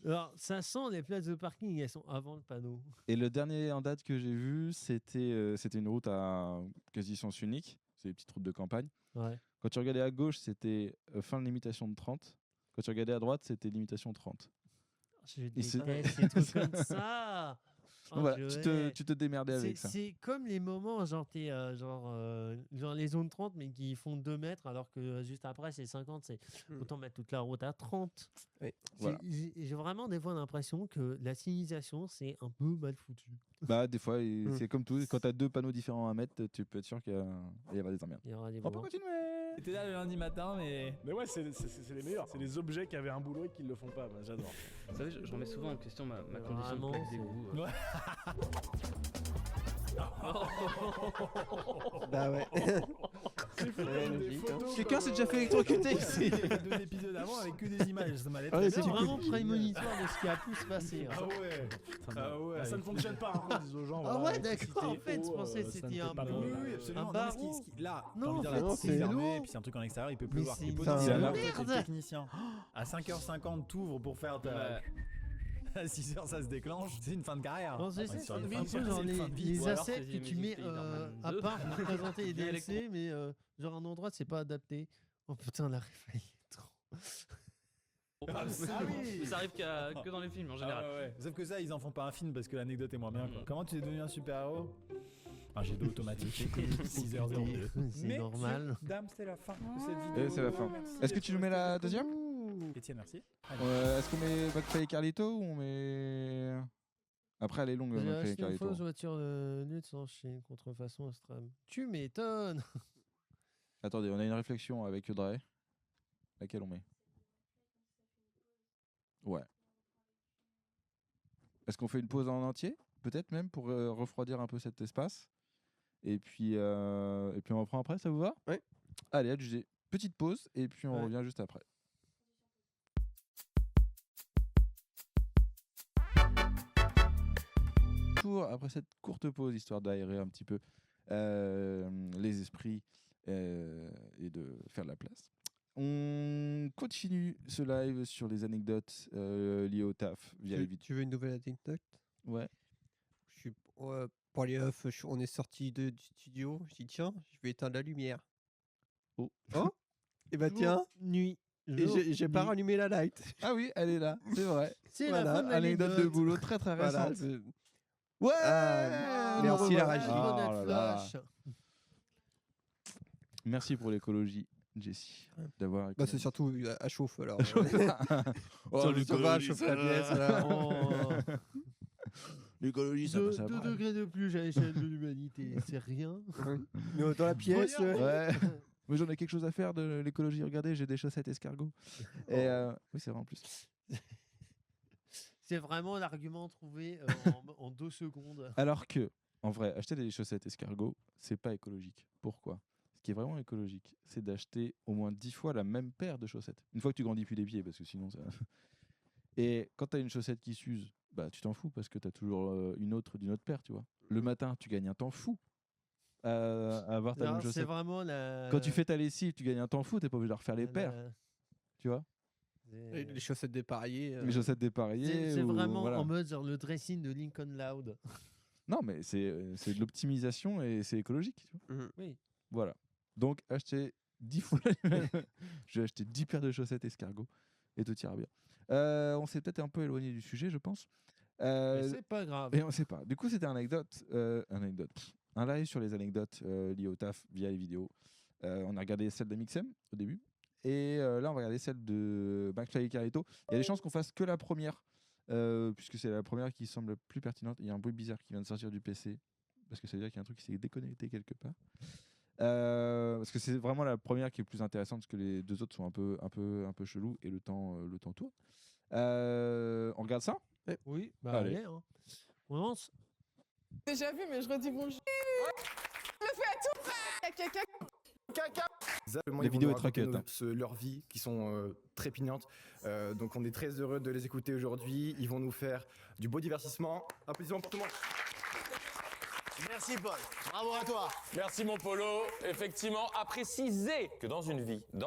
Alors, ça sent les places de parking, elles sont avant le panneau. Et le dernier en date que j'ai vu, c'était une route à quasi sens unique. C'est des petites routes de campagne. Ouais. Quand tu regardais à gauche, c'était fin de limitation de 30. Quand tu regardais à droite, c'était limitation 30. Je Et c'est- déteste ces trucs comme ça. Oh, Voilà, je tu hais. te démerdais avec ça. C'est comme les moments, genre, genre les zones 30, mais qui font 2 mètres, alors que juste après, c'est 50. C'est autant mettre toute la route à 30. Oui. Voilà. J'ai vraiment des fois l'impression que la signalisation, c'est un peu mal foutu. Bah, des fois, c'est comme tout. Quand tu as 2 panneaux différents à mettre, tu peux être sûr qu'il va y avoir des emmerdes. Il y aura des On peut moments. continuer. T'étais là le lundi matin, mais. Mais ouais, c'est les meilleurs. C'est les objets qui avaient un boulot et qui le font pas. Bah, j'adore. Vous savez, je remets souvent en question ma condition de Vraiment, plaque c'est- d'égout. Ouais. Bah ouais. C'est fou, Ouais, des logique, photos, Quelqu'un quoi. s'est déjà fait électrocuter ici. Il y avait 2 épisodes avant avec que des images, ça m'allait Ah ouais, très c'est C'est bien. vraiment prémonitoire de ce qui a pu se passer. hein. Ah ouais. Ah ouais. Bah, ça ne fonctionne pas. Hein, ils disent aux gens. Ah voilà, ouais, d'accord, en fait, je électricité, pensais que ça c'était ne fait un pas peu- de- Oui, oui, absolument. Un Non, mais ce barreau. là, Non, j'ai envie de dire, en la fait, porte c'est est fermée, lourd. et puis c'est un truc en extérieur, il peut Mais pleuvoir. c'est Il peut une dire, là, merde. le technicien. À 5h50, t'ouvres pour faire ta. À 6h, ça se déclenche. C'est une fin de carrière. Non, c'est Enfin, ça, sur une c'est fin un de peu carrière, genre c'est une fin de vie. les Ou alors assets que Crazy tu mets Music Spider-Man à 2. part pour présenter les Bien DLC, mais genre un endroit, c'est pas adapté. Oh putain, la ref, elle est trop. Ah oui. Mais ça arrive que dans les films en général. Ah ouais. Sauf que ça, ils en font pas un film parce que l'anecdote est moins bien. Quoi. Comment tu es devenu un super-héros? Un jet d'eau automatique. 6h02. C'est normal. Dame, c'est la fin de cette vidéo. Et c'est la fin. Merci Est-ce que d'être tu nous mets la resté jusqu'au deuxième bout. Étienne, merci. Est-ce qu'on met McFly et Carlito ou on met. Après, elle est longue, J'ai McFly et acheté une Carlito. fausse voiture de lutte sans chien, contrefaçon extrême. Tu m'étonnes. Attendez, on a une réflexion avec Audrey. Laquelle on met? Ouais. Est-ce qu'on fait une pause en entier? Peut-être même pour refroidir un peu cet espace. Et puis on reprend après, ça vous va? Ouais. Allez, adjugé. Petite pause et puis on Ouais. revient juste après. retour après cette courte pause, histoire d'aérer un petit peu les esprits et de faire de la place. On continue ce live sur les anecdotes liées au taf via les vidéos. Tu veux une nouvelle anecdote? Ouais. Pour les œufs, on est sorti du studio. Je dis tiens, je vais éteindre la lumière. Oh. Et bah tiens, nuit. et j'ai pas rallumé la light. Ah oui, elle est là, c'est vrai. C'est Voilà, la fin de Anecdote de boulot très très Voilà, récente. c'est- Ouais. merci la Ah, régie. oh là là. Merci pour l'écologie, Jessie, d'avoir. Bah, c'est surtout à chauffe alors. Oh, va chauffer la pièce. L'écologie, ça passe 2 après. degrés de plus à l'échelle de l'humanité, c'est rien. Mais dans la pièce. Ouais. Mais j'en ai quelque chose à faire de l'écologie. Regardez, j'ai des chaussettes escargots. Et oui, c'est vrai en plus. C'est vraiment l'argument trouvé en 2 secondes. Alors que, en vrai, acheter des chaussettes escargots, c'est pas écologique. Pourquoi? Ce qui est vraiment écologique, c'est d'acheter au moins 10 fois la même paire de chaussettes. Une fois que tu grandis plus les pieds, parce que sinon ça. Et quand tu as une chaussette qui s'use, bah tu t'en fous parce que tu as toujours une autre d'une autre paire, tu vois. Le matin, tu gagnes un temps fou à avoir ta même C'est chaussette. vraiment la... Quand tu fais ta lessive, tu gagnes un temps fou, t'es pas obligé de refaire les paires, tu vois. Les chaussettes dépareillées. Les chaussettes dépareillées. C'est ou- vraiment voilà. en mode genre le dressing de Lincoln Loud. Non, mais c'est de l'optimisation et c'est écologique. Tu vois. Oui. Voilà. Donc, acheter 10 fois la même. Je vais acheter 10 paires de chaussettes escargots et tout ira bien. On s'est peut-être un peu éloigné du sujet, je pense. Mais c'est pas grave. Et on sait pas. Du coup, c'était un live sur les anecdotes liées au taf via les vidéos. On a regardé celle d'Amixem au début. Et là, on va regarder celle de McFly et Carlito. Il y a des chances qu'on fasse que la première, puisque c'est la première qui semble la plus pertinente. Il y a un bruit bizarre qui vient de sortir du PC, parce que ça veut dire qu'il y a un truc qui s'est déconnecté quelque part. Parce que c'est vraiment la première qui est plus intéressante, parce que les deux autres sont un peu chelous et le temps tourne. On regarde ça? Oui, bah Allez. allez. Hein. On lance. Déjà vu, mais je redis bonjour. Je le fais à tout. Caca. Les vidéos et traquettes. Leur vie qui sont trépignantes. Donc on est très heureux de les écouter aujourd'hui. Ils vont nous faire du beau divertissement. Applaudissements pour tout le monde. Merci Paul, bravo à toi. Merci mon Polo. Effectivement, à préciser que dans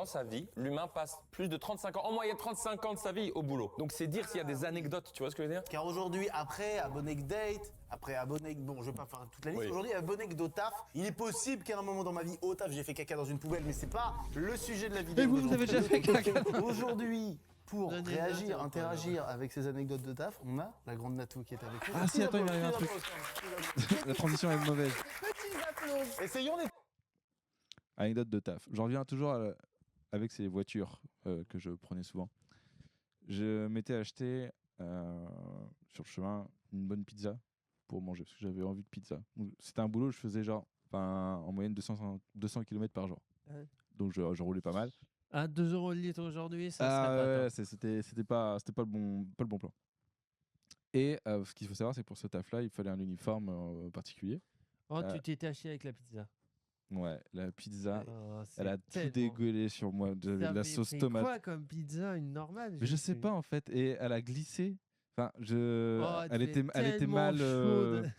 sa vie, l'humain passe plus de 35 ans, en moyenne 35 ans de sa vie au boulot. Donc c'est dire s'il y a des anecdotes, tu vois ce que je veux dire? Car aujourd'hui, après Abonegdate, après Aboneg... Bon, je vais pas faire toute la liste. Oui. Aujourd'hui, Aboneg au taf. Il est possible qu'à un moment dans ma vie, au taf, j'ai fait caca dans une poubelle, mais c'est pas le sujet de la vidéo. Et vous avez déjà fait caca? Aujourd'hui, pour Donnez réagir, note, interagir avec ces anecdotes de taf, on a la grande Natou qui est avec nous. Ah si, attends, il m'arrive un truc. La transition est mauvaise. Petits applaudissements. Essayons les... Anecdote de taf. J'en reviens toujours avec ces voitures que je prenais souvent. Je m'étais acheté sur le chemin une bonne pizza pour manger, parce que j'avais envie de pizza. C'était un boulot, je faisais en moyenne 200 km par jour. Ouais. Donc je roulais pas mal. À 2 € le litre aujourd'hui, ça Ah serait pas ouais, top. c'était pas le bon plan. Et ce qu'il faut savoir, c'est que pour ce taf-là, il fallait un uniforme particulier. Oh, tu t'étais acheté avec la pizza. Ouais, la pizza, Oh, elle a c'est tout tellement- dégueulé sur moi. J'avais de la T'avais sauce pris tomate. quoi comme pizza, une normale? Mais je sais pas en fait. Et elle a glissé. Enfin, Oh, elle était tellement mal. chaude.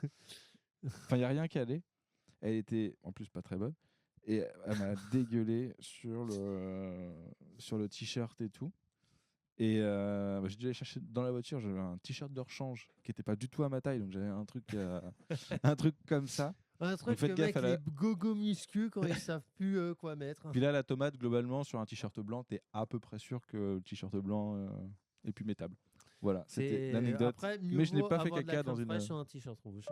Enfin, il n'y a rien qui allait. Elle était en plus pas très bonne. Et elle m'a dégueulé sur le t-shirt et tout. Et j'ai dû aller chercher dans la voiture. J'avais un t-shirt de rechange qui n'était pas du tout à ma taille. Donc j'avais un truc comme ça. Un truc faites que gaffe mec, à la- les gogo muscu quand ils savent plus quoi mettre. Puis là, la tomate, globalement, sur un t-shirt blanc, t'es à peu près sûr que le t-shirt blanc est plus métable. Voilà, c'était l'anecdote. Après, mieux Mais je n'ai vaut pas fait avoir de la caca dans crème une. fraîche sur un t-shirt rouge.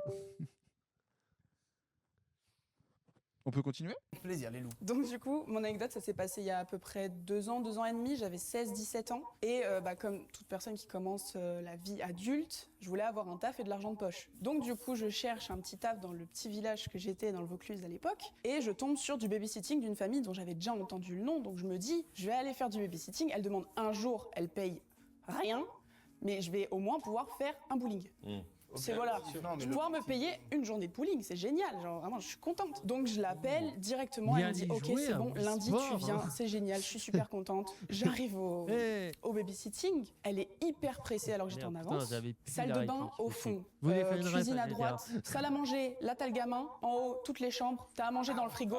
On peut continuer? Plaisir, les loups. Donc du coup, mon anecdote, ça s'est passé il y a à peu près 2 ans et demi. J'avais 16-17 ans. Et comme toute personne qui commence la vie adulte, je voulais avoir un taf et de l'argent de poche. Donc du coup, je cherche un petit taf dans le petit village que j'étais dans le Vaucluse à l'époque. Et je tombe sur du babysitting d'une famille dont j'avais déjà entendu le nom. Donc je me dis, je vais aller faire du babysitting. Elle demande un jour, elle paye rien. Mais je vais au moins pouvoir faire un bowling. C'est voilà. Je vais pouvoir me payer une journée de bowling, c'est génial. Genre vraiment, je suis contente. Donc je l'appelle directement. Elle me dit ok, c'est bon, lundi tu viens, c'est génial, je suis super contente. J'arrive au babysitting. Elle est hyper pressée alors que j'étais en avance. Salle de bain au fond, cuisine à droite, salle à manger. Là t'as le gamin en haut, toutes les chambres. T'as à manger dans le frigo.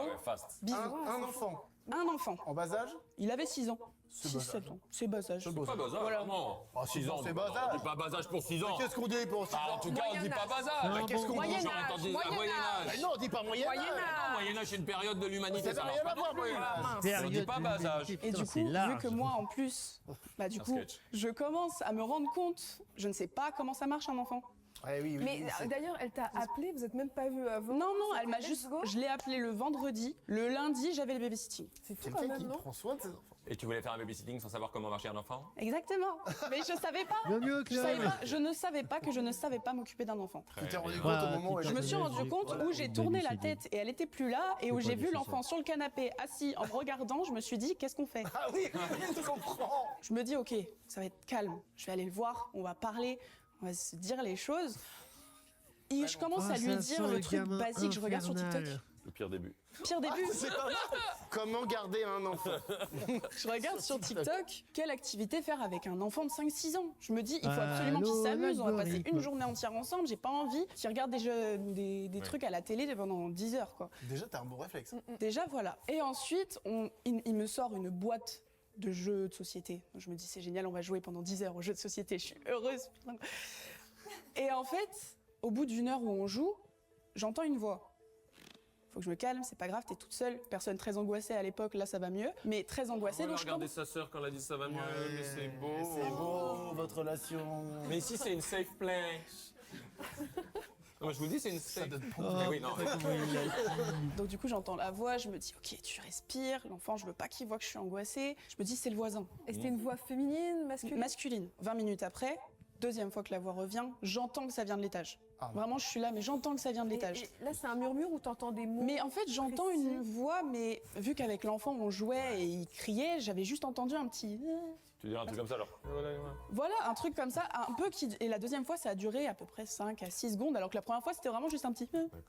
Bisous. Un enfant. Un enfant. En bas âge? Il avait 6 ans. 6-7 ans. C'est bas âge. C'est pas bas âge, Voilà. non. 6 ans, c'est bas âge. On dit pas bas âge pour 6 ans. Qu'est-ce qu'on dit pour 6 ans? En tout cas, on dit pas bas âge. Qu'est-ce qu'on dit? Moyen âge. Non, on dit pas moyen âge. Moyen âge, c'est une période de l'humanité. Ça n'a rien à voir, moyen âge. On dit pas bas âge. Et du coup, vu que moi, en plus, je commence à me rendre compte, je ne sais pas comment ça marche un enfant. Oui, mais d'ailleurs, elle t'a appelé, vous n'êtes même pas vu avant? Non, elle m'a juste. Je l'ai appelé le vendredi. Le lundi, j'avais le babysitting. C'est tout quand même, non? Prend soin de ses enfants. Et tu voulais faire un babysitting sans savoir comment marcher un enfant? Exactement. Mais je savais pas. Je ne savais pas que je ne savais pas m'occuper d'un enfant. Tu t'es rendu compte au moment où je me suis rendu compte où j'ai tourné la tête et elle était plus là et où j'ai vu l'enfant sur le canapé assis en me regardant. Je me suis dit qu'est-ce qu'on fait? Ah oui, je comprends. Je me dis ok, ça va être calme. Je vais aller le voir, on va parler, on va se dire les choses. Et je commence à lui dire le truc basique. Je regarde sur TikTok. Le pire début. Pire début. C'est pas mal. Comment garder un enfant? Je regarde sur TikTok quelle activité faire avec un enfant de 5-6 ans. Je me dis, il faut absolument qu'il s'amuse. On va passer une journée entière ensemble. J'ai pas envie qu'il regarde des trucs à la télé pendant 10 heures. Quoi. Déjà, t'as un bon réflexe. Déjà, voilà. Et ensuite, il me sort une boîte de jeux de société. Je me dis, c'est génial, on va jouer pendant 10 heures aux jeux de société. Je suis heureuse. Et en fait, au bout d'une heure où on joue, j'entends une voix. Faut que je me calme, c'est pas grave, t'es toute seule. Personne très angoissée à l'époque, là ça va mieux. Mais très angoissée, donc je regardez sa sœur quand elle a dit ça va mieux, mais c'est beau. C'est beau, votre relation. Mais ici c'est une safe place. Non, mais je vous dis, c'est une safe place. Oui, non. Donc du coup, j'entends la voix, je me dis, ok, tu respires. L'enfant, je veux pas qu'il voit que je suis angoissée. Je me dis, c'est le voisin. Et c'était une voix féminine, masculine? Masculine. 20 minutes après, deuxième fois que la voix revient, j'entends que ça vient de l'étage. Vraiment, je suis là, mais j'entends que ça vient de l'étage. Et là, c'est un murmure ou t'entends des mots? Mais en fait, j'entends une voix, mais vu qu'avec l'enfant, on jouait et il criait, j'avais juste entendu un petit... Tu dis un truc comme ça alors? Voilà, un truc comme ça, un peu qui... Et la deuxième fois, ça a duré à peu près 5 à 6 secondes, alors que la première fois, c'était vraiment juste un petit...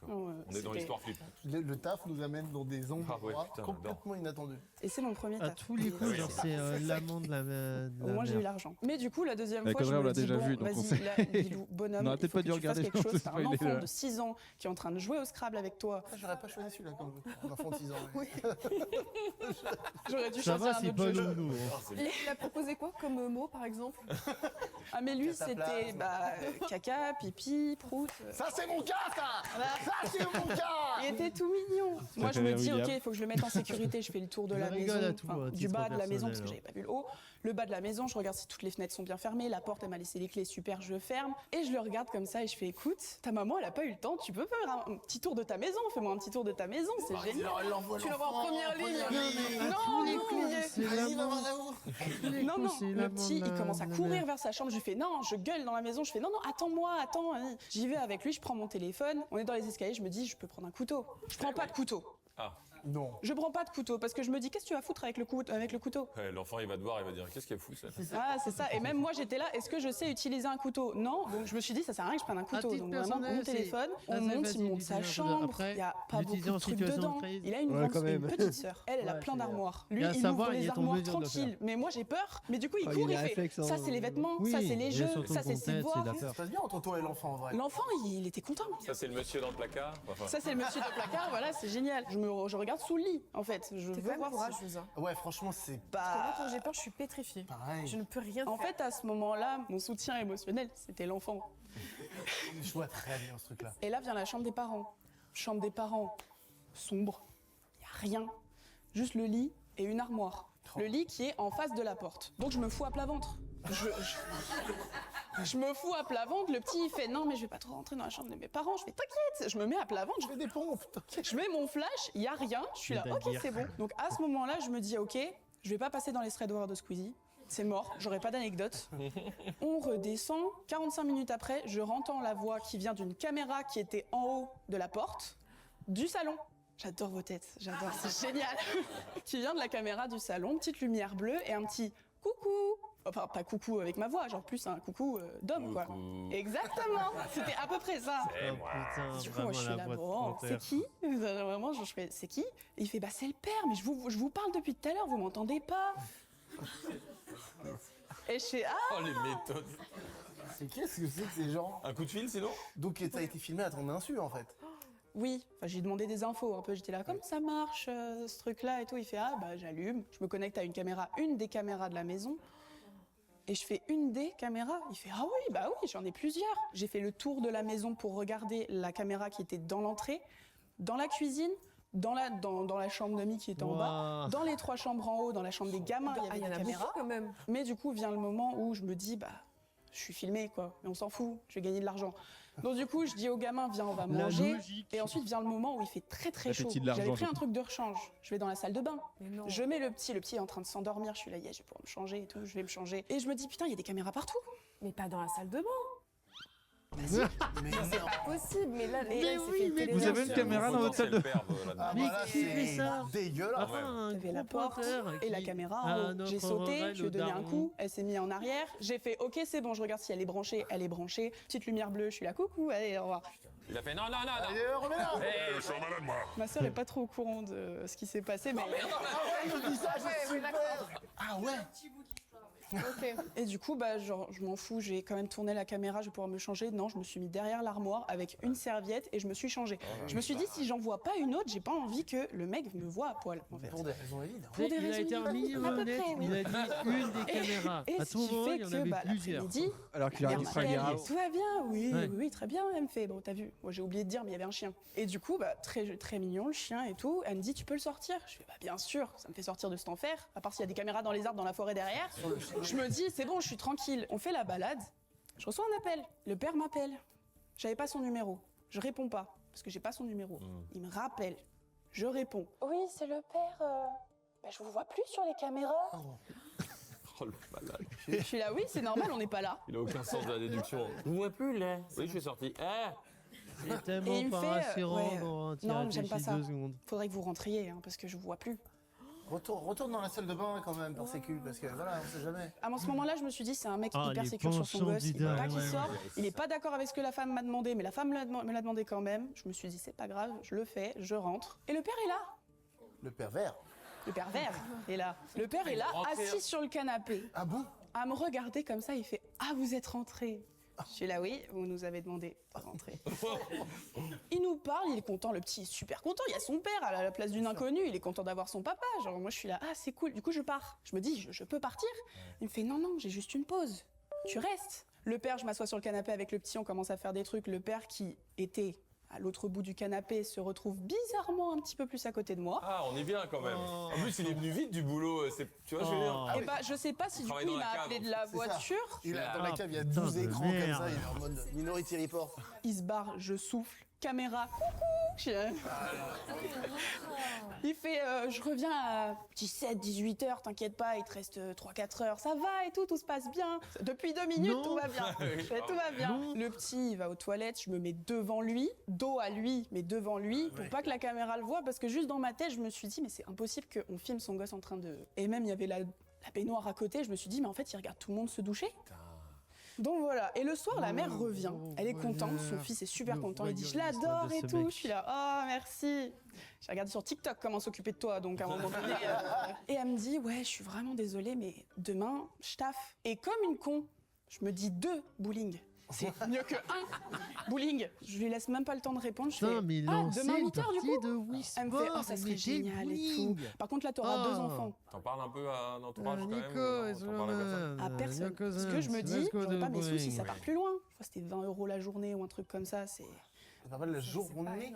On est dans l'histoire flippante. Le taf nous amène dans des endroits complètement inattendus. Et c'est mon premier taf. À tous les coups, genre c'est l'amant de la Au moins, j'ai eu l'argent. Mais du coup, la deuxième Avec fois, je on l'a me dis, déjà vu, bon, donc on vas-y, sait. là, Bilou, bonhomme, On aurait il peut-être faut pas que dû tu fasses regarder, quelque je chose. pense, T'as un il est enfant là. de 6 ans qui est en train de jouer au Scrabble avec toi. J'aurais pas choisi celui-là comme un enfant de 6 ans. Oui. J'aurais dû Ça choisir va, un c'est autre pas jeu. loulou. Il a proposé quoi comme mot, par exemple? Ah mais lui, c'était caca, pipi, prout. Ça, c'est mon cas, ça. Ça, c'est mon cas. Il était tout mignon. Moi, je me dis, ok, il faut que je le mette en sécurité. Je fais le tour de la maison, du bas de la maison, parce que j'avais pas vu le haut. Le bas de la maison, je regarde si toutes les fenêtres sont bien fermées. La porte, elle m'a laissé les clés, super, je ferme. Et je le regarde comme ça et je fais, écoute, ta maman, elle a pas eu le temps. Tu peux faire un petit tour de ta maison. Fais-moi un petit tour de ta maison, c'est génial. Tu l'envoies en première ligne. Non, le petit, il commence à courir vers sa chambre. Je lui fais, non, je gueule dans la maison. Je fais, non, attends-moi, attends. J'y vais avec lui, je prends mon téléphone. On est dans les escaliers, je me dis, je peux prendre un couteau. Je prends pas de couteau. Ah. Non. Je prends pas de couteau parce que je me dis, qu'est-ce que tu vas foutre avec le couteau? L'enfant il va te voir, il va dire qu'est-ce qu'elle fout ça? Ah, c'est ça. Et même moi, j'étais là, est-ce que je sais utiliser un couteau? Non. Donc je me suis dit, ça sert à rien que je prenne un couteau. Donc vraiment, mon téléphone, on monte, il monte sa chambre. Il n'y a pas beaucoup de trucs dedans. Il a une petite sœur. Elle a plein d'armoires. Lui, il ouvre les armoires tranquille. Mais moi, j'ai peur. Mais du coup, il court, il fait, ça c'est les vêtements, ça c'est les jeux, ça c'est ses voix. Ça se passe bien entre toi et l'enfant, en vrai. L'enfant, il était content. Ça c'est le monsieur dans le placard. Ça c'est le monsieur dans le placard, voilà, c'est génial. Je regarde sous le lit, en fait. Je veux voir courageuse. Ouais, franchement, c'est Parce que moi, quand j'ai peur, je suis pétrifiée. pareil. Je ne peux rien faire. En fait, à ce moment-là, mon soutien émotionnel, c'était l'enfant. Je vois très bien ce truc-là. Et là vient la chambre des parents. Chambre des parents, sombre, il n'y a rien. Juste le lit et une armoire. Le lit qui est en face de la porte. Donc je me fous à plat ventre. Je me fous à plat ventre, le petit il fait non mais je vais pas trop rentrer dans la chambre de mes parents, je fais t'inquiète, je me mets à plat ventre, je fais des pompes, je mets mon flash, il y a rien, je suis là ok c'est bon. Donc à ce moment-là je me dis ok, je vais pas passer dans les threads d'horreur de Squeezie, c'est mort, j'aurai pas d'anecdote. On redescend, 45 minutes après, je entends la voix qui vient d'une caméra qui était en haut de la porte du salon. J'adore vos têtes, j'adore, c'est génial. Qui vient de la caméra du salon, petite lumière bleue et un petit coucou. Enfin, pas coucou avec ma voix, genre plus un coucou d'homme, quoi. Exactement, c'était à peu près ça. Putain, Du coup, moi, je suis là, bon, c'est qui? Vraiment, je fais, c'est qui? Et il fait, bah, c'est le père, mais je vous parle depuis tout à l'heure, vous m'entendez pas? Et je fais, ah! Oh, les méthodes. Qu'est-ce que c'est que ces gens? Un coup de fil, sinon? Donc, t'as été filmé à ton insu, en fait. Oui, enfin, j'ai demandé des infos un peu, j'étais là, comment ça marche ce truc-là et tout? Il fait, ah, bah, j'allume, je me connecte à une des caméras de la maison. Et je fais une des caméras. Il fait, ah oui, bah oui, j'en ai plusieurs. J'ai fait le tour de la maison pour regarder la caméra qui était dans l'entrée, dans la cuisine, dans la chambre d'amis qui était en bas, dans les 3 chambres en haut, dans la chambre des gamins, il y avait la caméra. Quand même. Mais du coup, vient le moment où je me dis, bah, je suis filmée, quoi. Mais on s'en fout, je vais gagner de l'argent. Donc du coup, je dis aux gamins, viens, on va manger. Et ensuite vient le moment où il fait très très chaud. J'avais pris un truc de rechange. Je vais dans la salle de bain. Je mets le petit est en train de s'endormir. Je suis là, je vais pouvoir me changer et tout, je vais me changer. Et je me dis, putain, il y a des caméras partout. Mais pas dans la salle de bain. Vas-y. Mais c'est pas possible, mais là, Vous avez une caméra dans votre salle de bain? Mais qui fait ça? Dégueulasse. T'avais la porte et la caméra en haut. J'ai sauté, je lui ai donné un coup, elle s'est mise en arrière. J'ai fait, ok, c'est bon, je regarde si elle est branchée. Elle est branchée. Petite lumière bleue, je suis là, coucou, allez, au revoir. Il a fait non. Allez, remets-la. Je suis un malade, moi. Ma sœur est pas trop au courant de ce qui s'est passé, mais... Ah ouais, je dis ça, c'est super. Ah ouais. Ok. Et du coup, bah, genre, je m'en fous, j'ai quand même tourné la caméra, je vais pouvoir me changer. Non, je me suis mis derrière l'armoire avec une serviette et je me suis changée. Je me suis dit, si j'en vois pas une autre, j'ai pas envie que le mec me voie à poil, en fait. Pour des raisons évidentes. Pour des Il a raisons été remis à peu honnête, près, oui. il a dit une des caméras. Et À ce tout qui moment, fait il y en que, avait bah, plusieurs. l'après-midi, Alors qu'il aurait elle dit m'appelle, fragile. tout va bien, oui, Ouais. oui, très bien. Elle me fait, bon, t'as vu, moi j'ai oublié de dire, mais il y avait un chien. Et du coup, bah, très mignon, le chien et tout. Elle me dit, tu peux le sortir? Je fais, bah, bien sûr, ça me fait sortir de cet enfer, à part s'il y a des caméras dans les arbres, dans la forêt derrière. Je me dis, c'est bon, je suis tranquille. On fait la balade, je reçois un appel. Le père m'appelle. J'avais pas son numéro. Je réponds pas, parce que j'ai pas son numéro. Il me rappelle. Je réponds. Oui, c'est le père. Bah, je vous vois plus sur les caméras. Oh le malade. Je suis là, oui, c'est normal, on n'est pas là. Il a aucun sens de la déduction. Je vous vois plus là. Oui, je suis sorti. C'est Et tellement il me pas fait, rassurant ouais, quand tu non, j'aime pas réfléchis ça. 2 secondes. Faudrait que vous rentriez, hein, parce que je vous vois plus. Retourne dans la salle de bain quand même, par sécu, parce que voilà, on sait jamais. À ce moment-là, je me suis dit, c'est un mec Ah, hyper les sécure sur son gosse, il veut penchants pas qu'il d'idole, sorte, ouais. il est pas d'accord avec ce que la femme m'a demandé, mais la femme me l'a demandé quand même. Je me suis dit, c'est pas grave, je le fais, je rentre. Et le père est là. Le pervers. Le pervers est là. Le père est là, assis sur le canapé. Ah bon? À me regarder comme ça, il fait, ah, vous êtes rentré. Je suis là, oui, vous nous avez demandé de rentrer. Il nous parle, il est content, le petit est super content, il y a son père à la place d'une inconnue, il est content d'avoir son papa. Genre, moi je suis là, ah c'est cool, du coup je pars. Je me dis, je peux partir? Il me fait, non, j'ai juste une pause, tu restes. Le père, je m'assois sur le canapé avec le petit, on commence à faire des trucs. Le père qui était à l'autre bout du canapé se retrouve bizarrement un petit peu plus à côté de moi. Ah, on est bien quand même. En plus, il est venu vite du boulot. Tu vois, je veux dire. Et bah, je sais pas si du coup il m'a appelé de la voiture. Il a, dans la cave, il y a 12 écrans comme ça, il est en mode Minority Report. Il se barre, je souffle, caméra, coucou. Il fait, je reviens à 17, 18 heures, t'inquiète pas, il te reste 3-4 heures, ça va et tout se passe bien. Depuis 2 minutes, tout va bien. Tout va bien. Le petit, il va aux toilettes, je me mets devant lui, dos à lui, mais devant lui, pour pas que la caméra le voie, parce que juste dans ma tête, je me suis dit, mais c'est impossible qu'on filme son gosse en train de... Et même, il y avait la baignoire à côté, je me suis dit, mais en fait, il regarde tout le monde se doucher. Donc voilà, et le soir, la mère revient. Elle est contente, son fils est super content. Il dit, je l'adore et tout. Je suis là, oh merci. J'ai regardé sur TikTok comment s'occuper de toi, donc à un moment donné. Et elle me dit, ouais, je suis vraiment désolée, mais demain, je taffe. Et comme une con, je me dis 2 bowling. C'est mieux que 1 bowling. Je lui laisse même pas le temps de répondre. Je fais, demain 8h du coup. Elle me fait, oh, ça serait génial et tout. Par contre, là, t'auras 2 enfants. T'en parles un peu à l'entourage quand même? À personne. Parce que je me dis, j'aurais pas mes sous si ça part plus loin. Je crois que c'était 20 € la journée ou un truc comme ça. C'est pas mal la journée.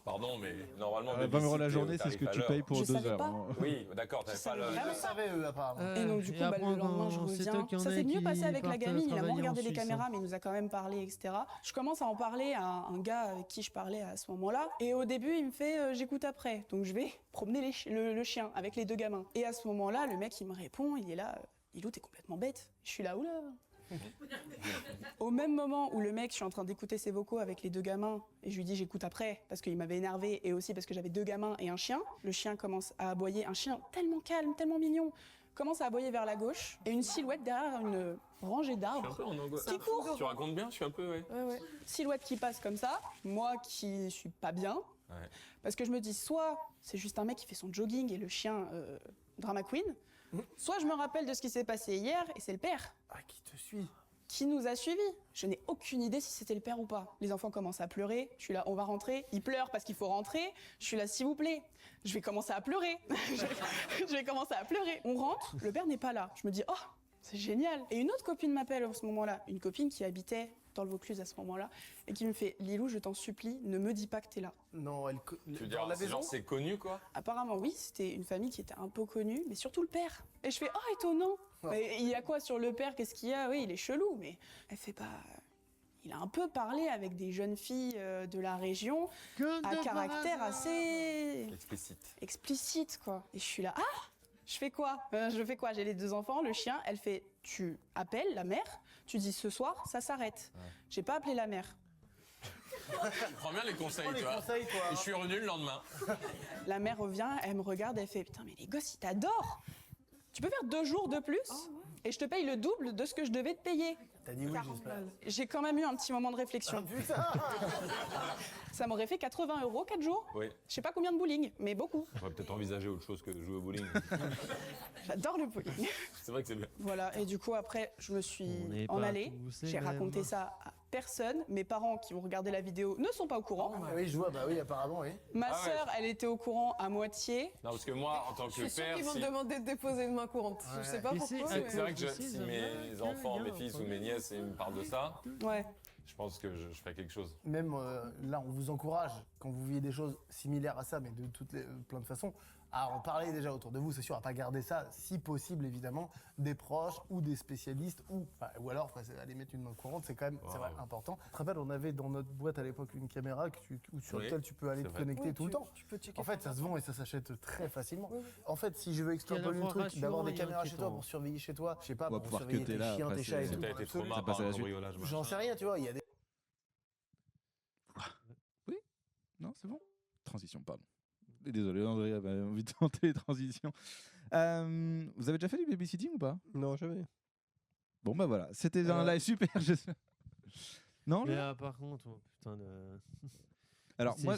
Pardon, mais normalement. 20 € la journée, c'est ce que tu payes pour 2 heures. Oui, d'accord, t'avais pas le. Je savais, eux, apparemment. Et donc, du coup, le lendemain, je reviens. Ça s'est mieux passé avec la gamine. Il a moins regardé les caméras, mais il nous a quand même parlé, etc. Je commence à en parler à un gars avec qui je parlais à ce moment-là. Et au début, il me fait j'écoute après. Donc, je vais promener le chien avec les 2 gamins. Et à ce moment-là, le mec, il me répond il est là Ilou, t'es complètement bête. Je suis là, oula. Au même moment où le mec, je suis en train d'écouter ses vocaux avec les 2 gamins, et je lui dis j'écoute après, parce qu'il m'avait énervé, et aussi parce que j'avais 2 gamins et un chien, le chien commence à aboyer, un chien tellement calme, tellement mignon. commence à aboyer vers la gauche et une silhouette derrière une rangée Je suis un d'arbres peu en angoisse. qui court. Tu racontes bien, je suis un peu, ouais. Silhouette qui passe comme ça, moi qui suis pas bien, Ouais. parce que je me dis soit c'est juste un mec qui fait son jogging et le chien drama queen, soit je me rappelle de ce qui s'est passé hier et c'est le père. Ah, qui te suit? Qui nous a suivis. Je n'ai aucune idée si c'était le père ou pas. Les enfants commencent à pleurer, je suis là, on va rentrer, ils pleurent parce qu'il faut rentrer, je suis là, s'il vous plaît, je vais commencer à pleurer, je vais commencer à pleurer. On rentre, le père n'est pas là. Je me dis, oh, c'est génial. Et une autre copine m'appelle à ce moment-là, une copine qui habitait dans le Vaucluse à ce moment-là, et qui me fait, Lilou, je t'en supplie, ne me dis pas que t'es là. Non, Tu veux dire, c'est genre c'est connu quoi? Apparemment oui, c'était une famille qui était un peu connue, mais surtout le père. Et je fais, oh étonnant. Mais il y a quoi sur le père? Qu'est-ce qu'il y a? Oui, il est chelou, mais elle fait pas... Il a un peu parlé avec des jeunes filles de la région à caractère assez... explicite, quoi. Et je suis là, ah, je fais quoi? J'ai les 2 enfants, le chien. Elle fait, tu appelles la mère, tu dis ce soir, ça s'arrête. Ouais. J'ai pas appelé la mère. Tu prends bien les conseils, toi. Et je suis revenu le lendemain. La mère revient, elle me regarde, elle fait, putain, mais les gosses, ils t'adorent. Tu peux faire 2 jours de plus et je te paye le double de ce que je devais te payer. T'as dit oui, j'espère. J'ai quand même eu un petit moment de réflexion. Ah, putain. Ça m'aurait fait 80 € 4 jours. Oui. Je sais pas combien de bowling, mais beaucoup. On va peut-être envisager autre chose que de jouer au bowling. J'adore le bowling. C'est vrai que c'est bien. Voilà, et du coup après je me suis en allée. J'ai raconté ça à personne. Mes parents qui ont regardé la vidéo ne sont pas au courant. Oui, je vois, bah oui, apparemment, oui. Ma sœur, elle était au courant à moitié. Non, parce que moi, en tant que Je suis sûre père, qu'ils vont te demander de déposer une main courante. Je sais pas pourquoi. C'est vrai que si mes enfants, mes fils ou mes nièces me parlent de ça, je pense que je ferai quelque chose. Même là, on vous encourage, quand vous vivez des choses similaires à ça, mais de plein de façons, à en parler déjà autour de vous, c'est sûr, à pas garder ça, si possible évidemment, des proches ou des spécialistes, ou alors aller mettre une main courante, c'est quand même c'est vrai, important. Je te rappelle, on avait dans notre boîte à l'époque une caméra sur laquelle tu peux aller te connecter tout le temps. En fait, ça se vend et ça s'achète très facilement. En fait, si je veux extrapoler le truc, d'avoir des caméras chez toi pour surveiller chez toi, je sais pas, pour surveiller tes chiens, tes chats et tout. T'as été traumatisé par un cambriolage. J'en sais rien, tu vois, il y a des... Oui. Non, c'est bon. Transition, pardon. Désolé, André avait envie de tenter les transitions. Vous avez déjà fait du babysitting ou pas? Non, jamais. Bon, bah voilà, c'était un live super. Non, mais par contre, putain de... Alors, moi,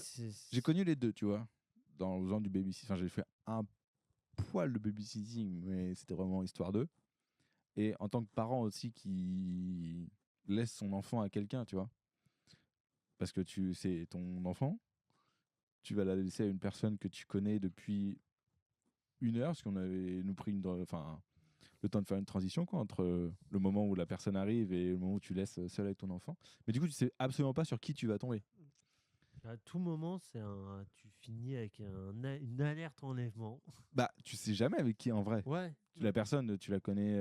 j'ai connu les deux, tu vois, dans le genre du babysitting. Enfin, j'ai fait un poil de babysitting, mais c'était vraiment histoire d'eux. Et en tant que parent aussi qui laisse son enfant à quelqu'un, tu vois. Parce que c'est ton enfant. Tu vas la laisser à une personne que tu connais depuis 1 heure, parce qu'on avait nous pris le temps de faire une transition quoi, entre le moment où la personne arrive et le moment où tu laisses seul avec ton enfant. Mais du coup, tu sais absolument pas sur qui tu vas tomber. À tout moment, tu finis avec une alerte enlèvement. Bah, tu sais jamais avec qui en vrai. Ouais. La personne, tu la connais,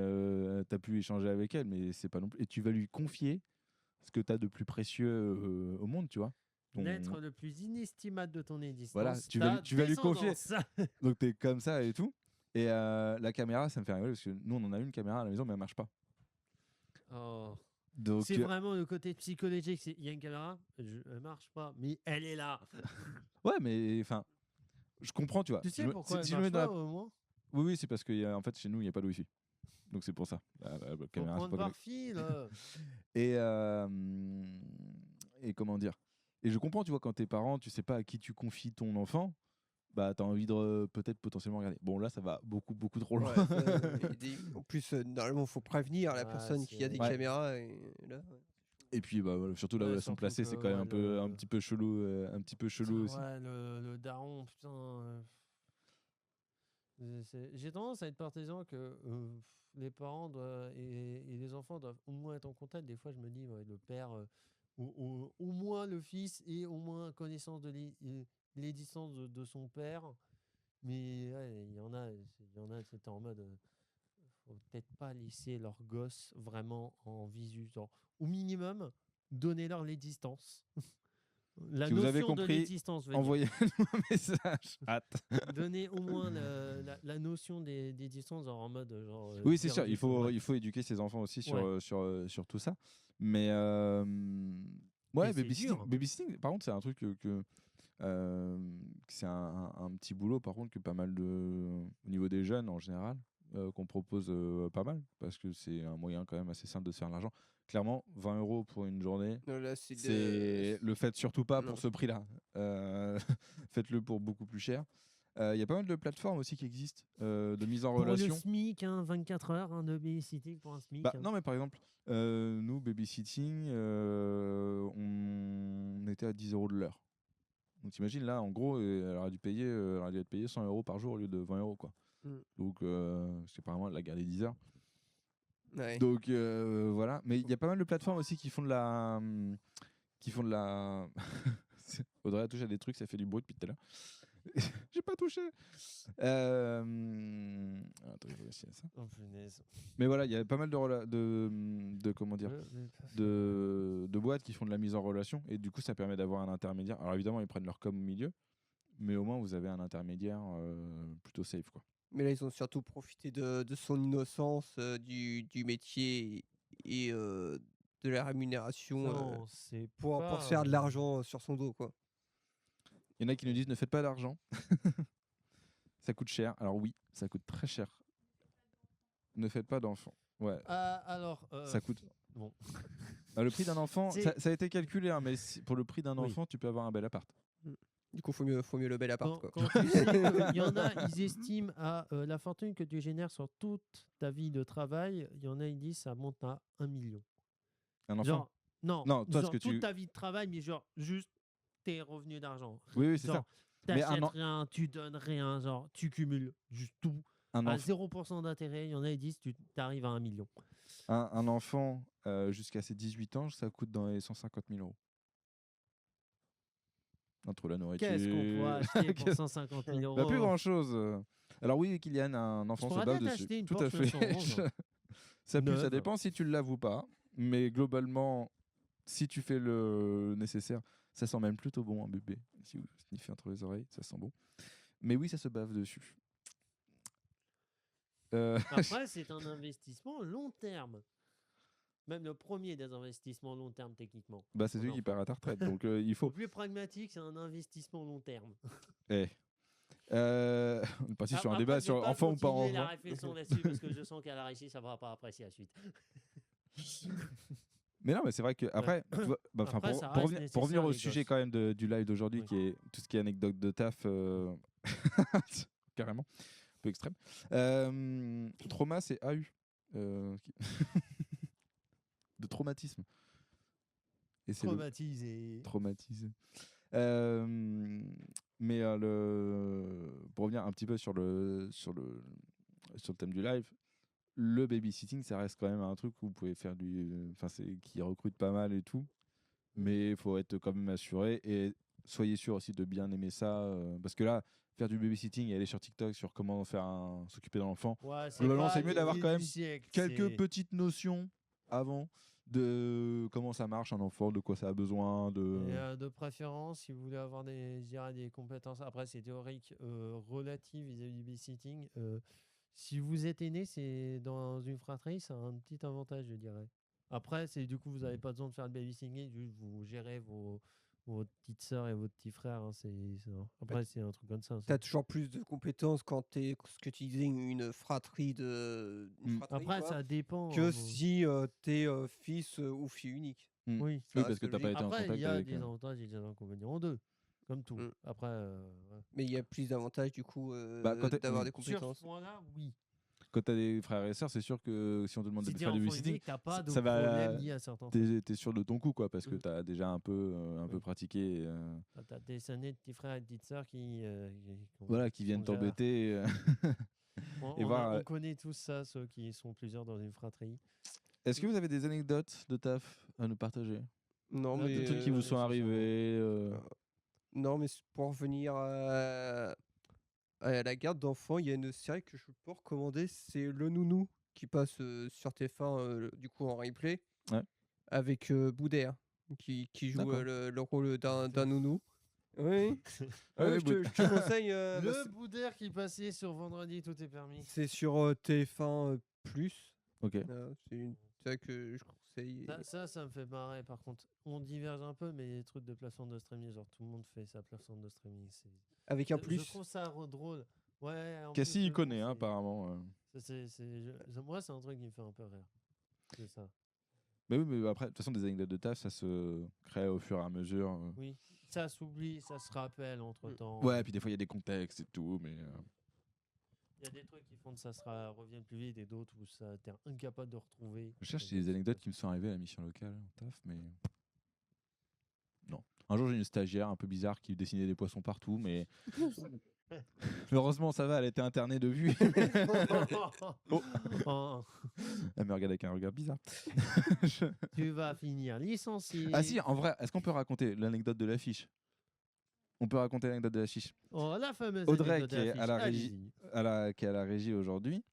t'as pu échanger avec elle, mais c'est pas non plus. Et tu vas lui confier ce que t'as de plus précieux au monde, tu vois. L'être le plus inestimable de ton existence. Voilà, tu vas lui confier. Donc t'es comme ça et tout. Et la caméra, ça me fait rigoler parce que nous, on en a une caméra à la maison, mais elle marche pas. Oh. Donc, c'est vraiment le côté psychologique. Il y a une caméra, elle marche pas, mais elle est là. Ouais, mais enfin, je comprends, tu vois. Tu sais pourquoi elle marche pas au moins? Oui, c'est parce qu'en fait, chez nous, il n'y a pas de Wi-Fi. Donc c'est pour ça. La caméra, c'est pas fil. Et comment dire? Et je comprends, tu vois, quand t'es parent, tu sais pas à qui tu confies ton enfant, bah t'as envie de peut-être potentiellement regarder. Bon, là, ça va beaucoup trop loin. En plus, normalement, il faut prévenir la personne qui a des caméras. Et puis, bah, voilà, surtout là où elles sont placées, c'est quand même un petit peu chelou, aussi. Ouais, le daron, putain. J'ai tendance à être partisan que les parents et les enfants doivent au moins être en contact. Des fois, je me dis, le père... au moins le fils ait au moins connaissance de l'existence de son père, mais il y en a c'était en mode faut peut-être pas laisser leur gosse vraiment en visu, genre, au minimum donner-leur l'existence. La si notion vous avez compris, de l'existence, envoyez-nous un message. Donner au moins la notion d'existence en mode genre. Oui, c'est sûr. Il faut éduquer ses enfants aussi sur tout ça. Mais ouais, babysitting, par contre, c'est un truc que c'est un petit boulot, par contre, que pas mal au niveau des jeunes en général, qu'on propose pas mal, parce que c'est un moyen quand même assez simple de se faire de l'argent. Clairement, 20 € pour une journée, Là, le faites surtout pas pour ce prix-là. Faites-le pour beaucoup plus cher. Il y a pas mal de plateformes aussi qui existent de mise en relation. Pour le SMIC, 24 heures de babysitting pour un SMIC. Non, mais par exemple, nous, babysitting, on était à 10 € de l'heure. Donc t'imagines, là, en gros, elle aurait dû être payée 100 € par jour au lieu de 20 €, quoi. Donc, c'est pas vraiment la garder 10 heures. Ouais. Donc, voilà. Mais il y a pas mal de plateformes aussi qui font de la... Audrey a touché à des trucs, ça fait du bruit depuis tout à l'heure. J'ai pas touché. Attends, je vais essayer ça. Oh, punaise. Mais voilà, il y a pas mal de boîtes qui font de la mise en relation et du coup ça permet d'avoir un intermédiaire. Alors évidemment ils prennent leur com au milieu, mais au moins vous avez un intermédiaire plutôt safe, quoi. Mais là ils ont surtout profité de son innocence, du métier et de la rémunération pour se faire de l'argent sur son dos, quoi. Il y en a qui nous disent ne faites pas d'argent. Ça coûte cher. Alors oui, ça coûte très cher. Ne faites pas d'enfants. Ouais. Ça coûte. Bon. Le prix d'un enfant, ça a été calculé, hein, mais pour le prix d'un enfant, tu peux avoir un bel appart. Du coup, faut mieux le bel appart, quoi. Il y en a, ils estiment à la fortune que tu génères sur toute ta vie de travail. Il y en a, ils disent ça monte à 1 million. Un enfant. Genre, non, toi, genre, ce que toute ta vie de travail, mais genre juste tes revenus d'argent. Oui, c'est ça. T'achètes rien, tu donnes rien, genre tu cumules juste tout. À 0% d'intérêt, il y en a qui disent tu arrives à 1 million. Un enfant jusqu'à ses 18 ans, ça coûte dans les 150 000 €. Entre la nourriture. Qu'est-ce qu'on peut acheter pour 150 000 €? Plus grand chose. Alors oui, Kylian, un enfant se base dessus. Tout à fait. Ça dépend si tu le laves ou pas. Mais globalement, si tu fais le nécessaire, ça sent même plutôt bon un bébé. Si vous sniffez entre les oreilles, ça sent bon. Mais oui, ça se bave dessus. Après, c'est un investissement long terme. Même le premier des investissements long terme, techniquement. C'est celui qui part à ta retraite. Donc il faut. Le plus pragmatique, c'est un investissement long terme. On est parti sur un débat sur enfant ou pas enfant. Je vais la réflexion là-dessus parce que je sens qu'à la réussite, ça ne va pas apprécier la suite. Mais non, mais c'est vrai que après, pour revenir au sujet quand même du live d'aujourd'hui, qui est tout ce qui est anecdote de taf, carrément, un peu extrême. Trauma, c'est AU. De traumatisme. Et Traumatisé. Mais pour revenir un petit peu sur le thème du live, le babysitting, ça reste quand même un truc où vous pouvez faire qui recrute pas mal et tout, mais il faut être quand même assuré et soyez sûr aussi de bien aimer ça, parce que là, faire du babysitting et aller sur TikTok sur comment s'occuper d'un enfant, globalement, c'est mieux d'avoir quand même quelques petites notions avant de comment ça marche un enfant, de quoi ça a besoin, de préférence, si vous voulez avoir des compétences, après c'est théorique, relatives vis-à-vis du babysitting. Si vous êtes aîné, c'est dans une fratrie, c'est un petit avantage, je dirais. Après, c'est du coup, vous n'avez pas besoin de faire le babysitting, juste vous gérez vos petites sœurs et vos petits frères. Après, c'est un truc comme ça. Tu as toujours plus de compétences quand tu es, ce que tu disais, une fratrie Après, ça dépend. Que si tu es fils ou fille unique. Oui, parce que tu n'as pas été en contact avec. Après, il y a des avantages et des inconvénients en deux. Comme tout. Après, mais il y a plus d'avantages du coup d'avoir des compétences. Sur ce point-là, oui. Quand tu as des frères et sœurs, c'est sûr que si on te demande de faire du babysitting, ça va. T'es sûr de ton coup, quoi, parce que tu as déjà un peu pratiqué. Tu as des années de petits frères et de petites sœurs qui viennent t'embêter. On connaît tous ça, ceux qui sont plusieurs dans une fratrie. Est-ce que vous avez des anecdotes de taf à nous partager? Non, mais des trucs qui vous sont arrivés. Non, mais pour revenir à la garde d'enfants, il y a une série que je peux recommander, c'est Le Nounou, qui passe sur TF1 du coup en replay, avec Boudère qui joue le rôle d'un nounou. Oui. Je te conseille. Le Boudère qui passait sur Vendredi Tout est permis. C'est sur TF1 Plus. Ok. C'est une série que je conseille. Ça me fait marrer. Par contre, on diverge un peu, mais les trucs de plateforme de streaming, genre tout le monde fait sa plateforme de streaming. Avec un plus. Je trouve ça drôle. Ouais. Cassie, il connaît, apparemment. Moi, c'est un truc qui me fait un peu rire. C'est ça. Mais oui, mais après, de toute façon, des anecdotes de taf, ça se crée au fur et à mesure. Oui, ça s'oublie, ça se rappelle entre-temps. Ouais, et puis des fois, il y a des contextes et tout, mais... Il y a des trucs qui font que ça revient plus vite et d'autres où ça t'es incapable de retrouver. Je cherche des anecdotes qui me sont arrivées à la mission locale en taf, mais... Non. Un jour, j'ai une stagiaire un peu bizarre qui dessinait des poissons partout, mais... Heureusement, ça va, elle était internée de vue. Oh. Elle me regarde avec un regard bizarre. Tu vas finir licencié. Ah si, en vrai, est-ce qu'on peut raconter l'anecdote de l'affiche? On peut raconter l'anecdote de l'affiche. Oh, la fameuse Audrey, anecdote qui est à la régie, qui est à la régie aujourd'hui.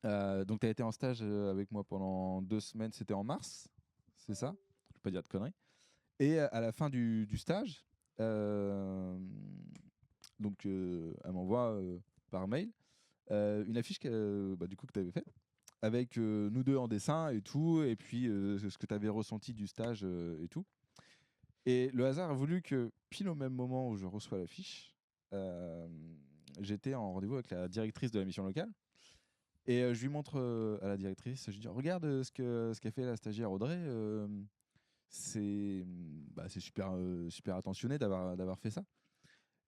Donc, tu as été en stage avec moi pendant 2 semaines, c'était en mars, c'est ça? Je ne vais pas dire de conneries. Et à la fin du stage, donc elle m'envoie par mail une affiche du coup que tu avais faite avec nous deux en dessin et tout, et puis ce que tu avais ressenti du stage et tout. Et le hasard a voulu que pile au même moment où je reçois l'affiche, j'étais en rendez-vous avec la directrice de la mission locale. Et je lui montre à la directrice, je lui dis regarde ce qu'a fait la stagiaire Audrey, c'est super, super attentionné d'avoir fait ça.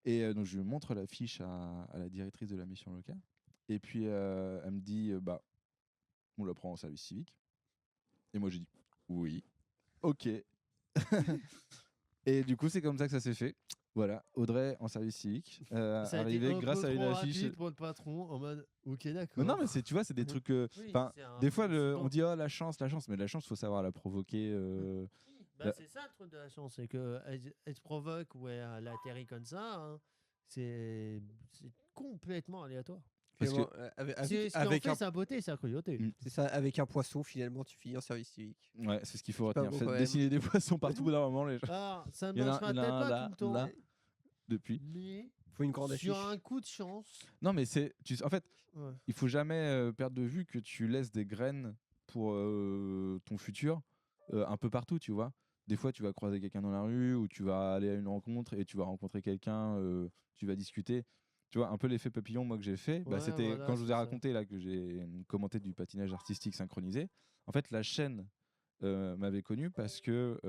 Et donc je lui montre l'affiche à la directrice de la mission locale. Et puis elle me dit on la prend en service civique. Et moi j'ai dit oui, ok. Et du coup c'est comme ça que ça s'est fait. Voilà, Audrey en service civique, arrivée grâce à une affiche. Pour le patron en mode ok d'accord. Mais non mais tu vois c'est des trucs. Des fois on dit oh la chance, mais la chance faut savoir la provoquer. C'est ça le truc de la chance, c'est que elle te provoque ou elle atterrit comme ça. Hein, c'est complètement aléatoire. Parce que avec sa beauté, sa cruauté. C'est ça, avec un poisson, finalement, tu finis en service civique. Ouais, c'est ce qu'il faut retenir. Dessiner des poissons partout au bout d'un moment, les gens. Ah, ça ne marchera peut-être pas tout le temps. Là, depuis. Mais faut une grande affiche. Sur un coup de chance. Non, mais en fait, il faut jamais perdre de vue que tu laisses des graines pour ton futur un peu partout, tu vois. Des fois, tu vas croiser quelqu'un dans la rue ou tu vas aller à une rencontre et tu vas rencontrer quelqu'un, tu vas discuter. Tu vois, un peu l'effet papillon, moi, que j'ai fait, c'était quand je vous ai raconté là, que j'ai commenté du patinage artistique synchronisé. En fait, la chaîne m'avait connu parce que,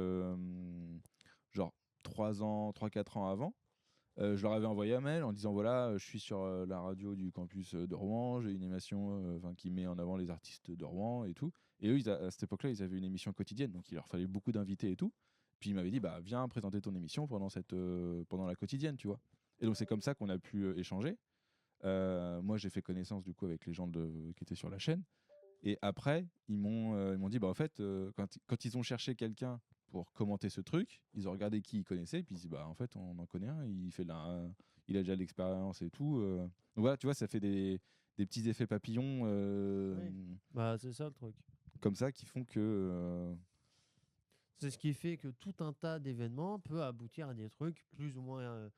genre, 3-4 ans avant, je leur avais envoyé un mail en disant voilà, je suis sur la radio du campus de Rouen, j'ai une émission qui met en avant les artistes de Rouen et tout. Et eux, à cette époque-là, ils avaient une émission quotidienne, donc il leur fallait beaucoup d'invités et tout. Puis ils m'avaient dit viens présenter ton émission pendant la quotidienne, tu vois. Et donc c'est comme ça qu'on a pu échanger. Moi j'ai fait connaissance du coup avec les gens qui étaient sur la chaîne. Et après ils m'ont dit en fait quand ils ont cherché quelqu'un pour commenter ce truc, ils ont regardé qui ils connaissaient et puis ils disent en fait on en connaît un, il a déjà de l'expérience et tout. Donc voilà, tu vois, ça fait des petits effets papillons. Oui. C'est ça le truc. Comme ça qui font que. C'est ce qui fait que tout un tas d'événements peut aboutir à des trucs plus ou moins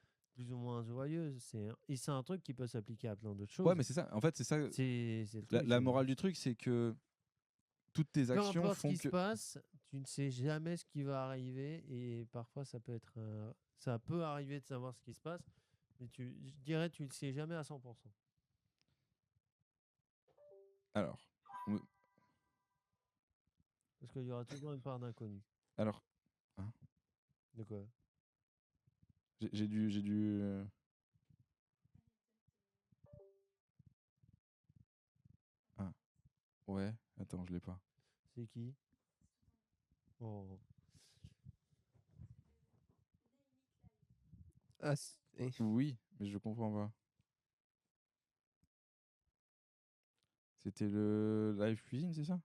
joyeux. Et c'est un truc qui peut s'appliquer à plein d'autres choses. Ouais, mais c'est ça. En fait, c'est ça. La morale du truc, c'est que toutes tes actions peu importe font ce qui se passe, tu ne sais jamais ce qui va arriver. Et parfois, ça peut arriver de savoir ce qui se passe. Mais je dirais tu ne le sais jamais à 100%. Alors. Parce qu'il y aura toujours une part d'inconnu. Alors. Hein de quoi? J'ai dû. Ah. Ouais, attends, je l'ai pas. C'est qui? Oh. Ah, oui, mais je comprends pas. C'était le live cuisine, c'est ça?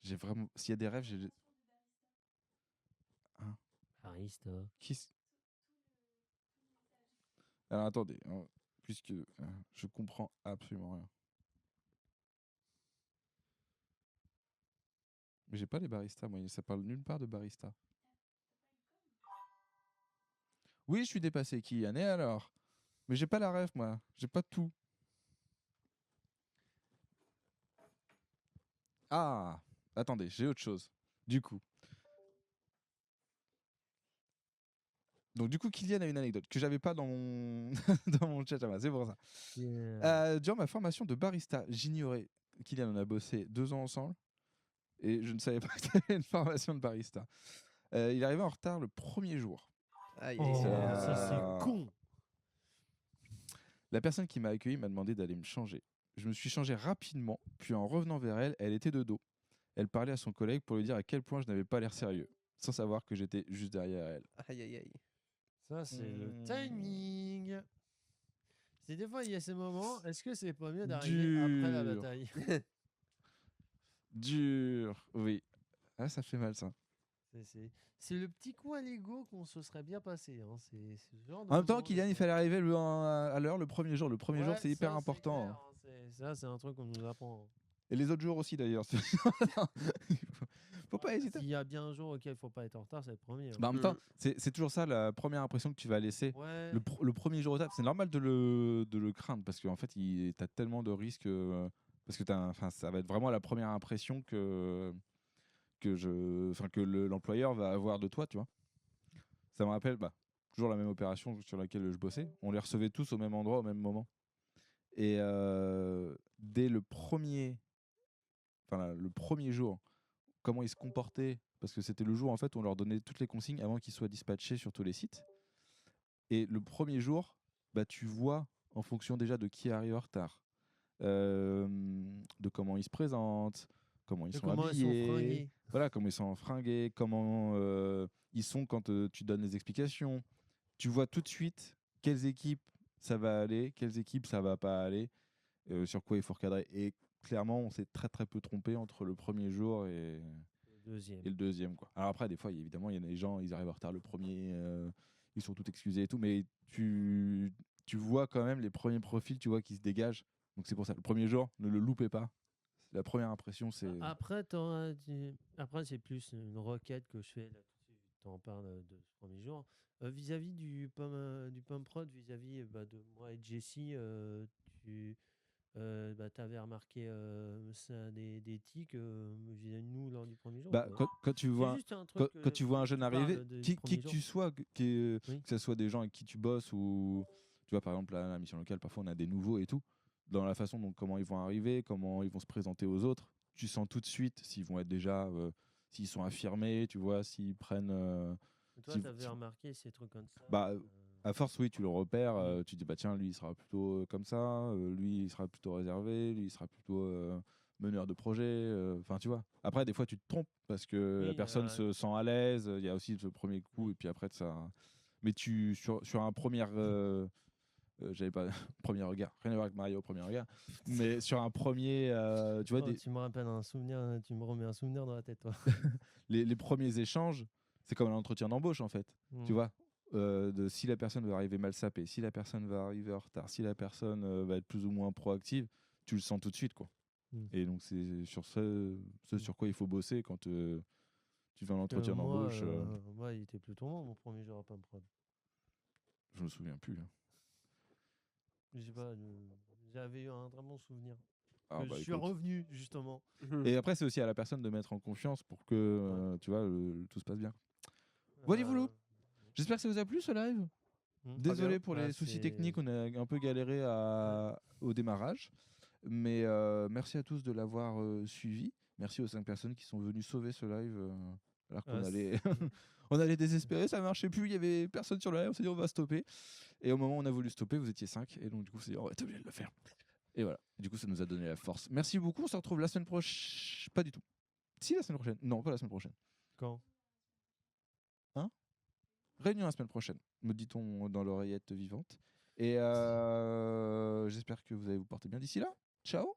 J'ai vraiment. S'il y a des rêves, j'ai. Hein? Barista. Alors attendez, puisque je comprends absolument rien. Mais j'ai pas les baristas, moi, ça parle nulle part de barista. Oui, je suis dépassé, Kylian, et alors? Mais j'ai pas la ref, moi, j'ai pas tout. Ah, attendez, j'ai autre chose. Du coup. Donc du coup, Kylian a une anecdote que j'avais pas dans mon dans mon chat, c'est pour ça. Durant ma formation de barista, j'ignorais. Kylian, on a bossé 2 ans ensemble et je ne savais pas que tu avais une formation de barista. Il est arrivé en retard le premier jour. Aïe, ça c'est con. La personne qui m'a accueilli m'a demandé d'aller me changer. Je me suis changé rapidement, puis en revenant vers elle, elle était de dos. Elle parlait à son collègue pour lui dire à quel point je n'avais pas l'air sérieux, sans savoir que j'étais juste derrière elle. Aïe, aïe, aïe. Ça, c'est le timing. C'est des fois, il y a ces moments. Est-ce que c'est pas mieux d'arriver après la bataille? Dur, oui. Ah, ça fait mal, ça. C'est le petit coup à l'ego qu'on se serait bien passé. Hein. C'est ce genre de En même temps, moment, Kylian, il fallait arriver à l'heure le premier jour. Le premier jour, c'est hyper important. Clair, hein. Ça, c'est un truc qu'on nous apprend. Et les autres jours aussi, d'ailleurs. Faut pas hésiter. S'il y a bien un jour auquel il faut pas être en retard, c'est le premier. Hein. Bah, en même temps, c'est toujours ça la première impression que tu vas laisser. Ouais. Le premier jour au taf, c'est normal de le craindre parce qu'en fait, t'as tellement de risques. Parce que ça va être vraiment la première impression que l'employeur va avoir de toi, tu vois. Ça me rappelle toujours la même opération sur laquelle je bossais. On les recevait tous au même endroit, au même moment. Et dès le premier jour, comment ils se comportaient, parce que c'était le jour en fait où on leur donnait toutes les consignes avant qu'ils soient dispatchés sur tous les sites. Et le premier jour, tu vois en fonction déjà de qui arrive en retard, de comment ils se présentent, comment ils sont habillés, voilà, comment ils sont fringués, comment ils sont quand tu donnes les explications. Tu vois tout de suite quelles équipes ça va aller, quelles équipes ça va pas aller, sur quoi il faut recadrer. Et clairement, on s'est très très peu trompé entre le premier jour et le deuxième, quoi. Alors après, des fois, évidemment, il y a des gens, ils arrivent en retard le premier, ils sont tous excusés et tout, mais tu vois quand même les premiers profils, tu vois, qui se dégagent. Donc c'est pour ça, le premier jour, ne le loupez pas. La première impression, c'est... Après, c'est plus une requête que je fais là tout de suite. Tu en parles de ce premier jour. Vis-à-vis du Pump Prod, vis-à-vis de moi et Jessie, tu avais remarqué ça, des tics vis-à-vis de nous lors du premier jour. Quand tu vois un jeune arriver, qui que tu sois, que ce soit des gens avec qui tu bosses ou tu vois, par exemple, à la mission locale, parfois on a des nouveaux et tout. Dans la façon dont comment ils vont arriver, comment ils vont se présenter aux autres, tu sens tout de suite s'ils vont être déjà, s'ils sont affirmés, tu vois, s'ils prennent. Toi, tu avais remarqué ces trucs comme ça. À force, oui, tu le repères. Tu te dis, tiens, lui, il sera plutôt comme ça. Lui, il sera plutôt réservé. Lui, il sera plutôt meneur de projet. Enfin, tu vois. Après, des fois, tu te trompes parce que la personne se sent à l'aise. Il y a aussi ce premier coup, et puis après, ça. Mais sur un premier. J'avais pas premier regard, rien à voir avec Mario au premier regard, mais sur un premier, tu vois, tu me rappelles un souvenir, tu me remets un souvenir dans la tête, toi. les premiers échanges, c'est comme un entretien d'embauche en fait, tu vois, si la personne va arriver mal sapée, si la personne va arriver en retard, si la personne va être plus ou moins proactive, tu le sens tout de suite, quoi. Et donc c'est sur ce sur quoi il faut bosser quand tu fais un entretien d'embauche. Moi, il était plutôt long mon premier jour à Pump Prod. Je me souviens plus. Je sais pas, j'avais eu un très bon souvenir. Je suis écoute. revenu, justement. Et après, c'est aussi à la personne de mettre en confiance pour que tu vois, tout se passe bien. Voilà, j'espère que ça vous a plu ce live. Désolé pour les soucis techniques, on a un peu galéré au démarrage. Mais merci à tous de l'avoir suivi. Merci aux 5 personnes qui sont venues sauver ce live alors qu'on allait... on allait désespérer, ça marchait plus, il y avait personne sur le live, on s'est dit on va stopper. Et au moment où on a voulu stopper, vous étiez 5, et donc du coup on s'est dit on va être obligé de le faire. Et voilà, du coup ça nous a donné la force. Merci beaucoup, on se retrouve la semaine prochaine. Pas du tout. Si, la semaine prochaine. Non, pas la semaine prochaine. Quand? Hein? Réunion la semaine prochaine, me dit-on dans l'oreillette vivante. Et j'espère que vous allez vous porter bien d'ici là. Ciao.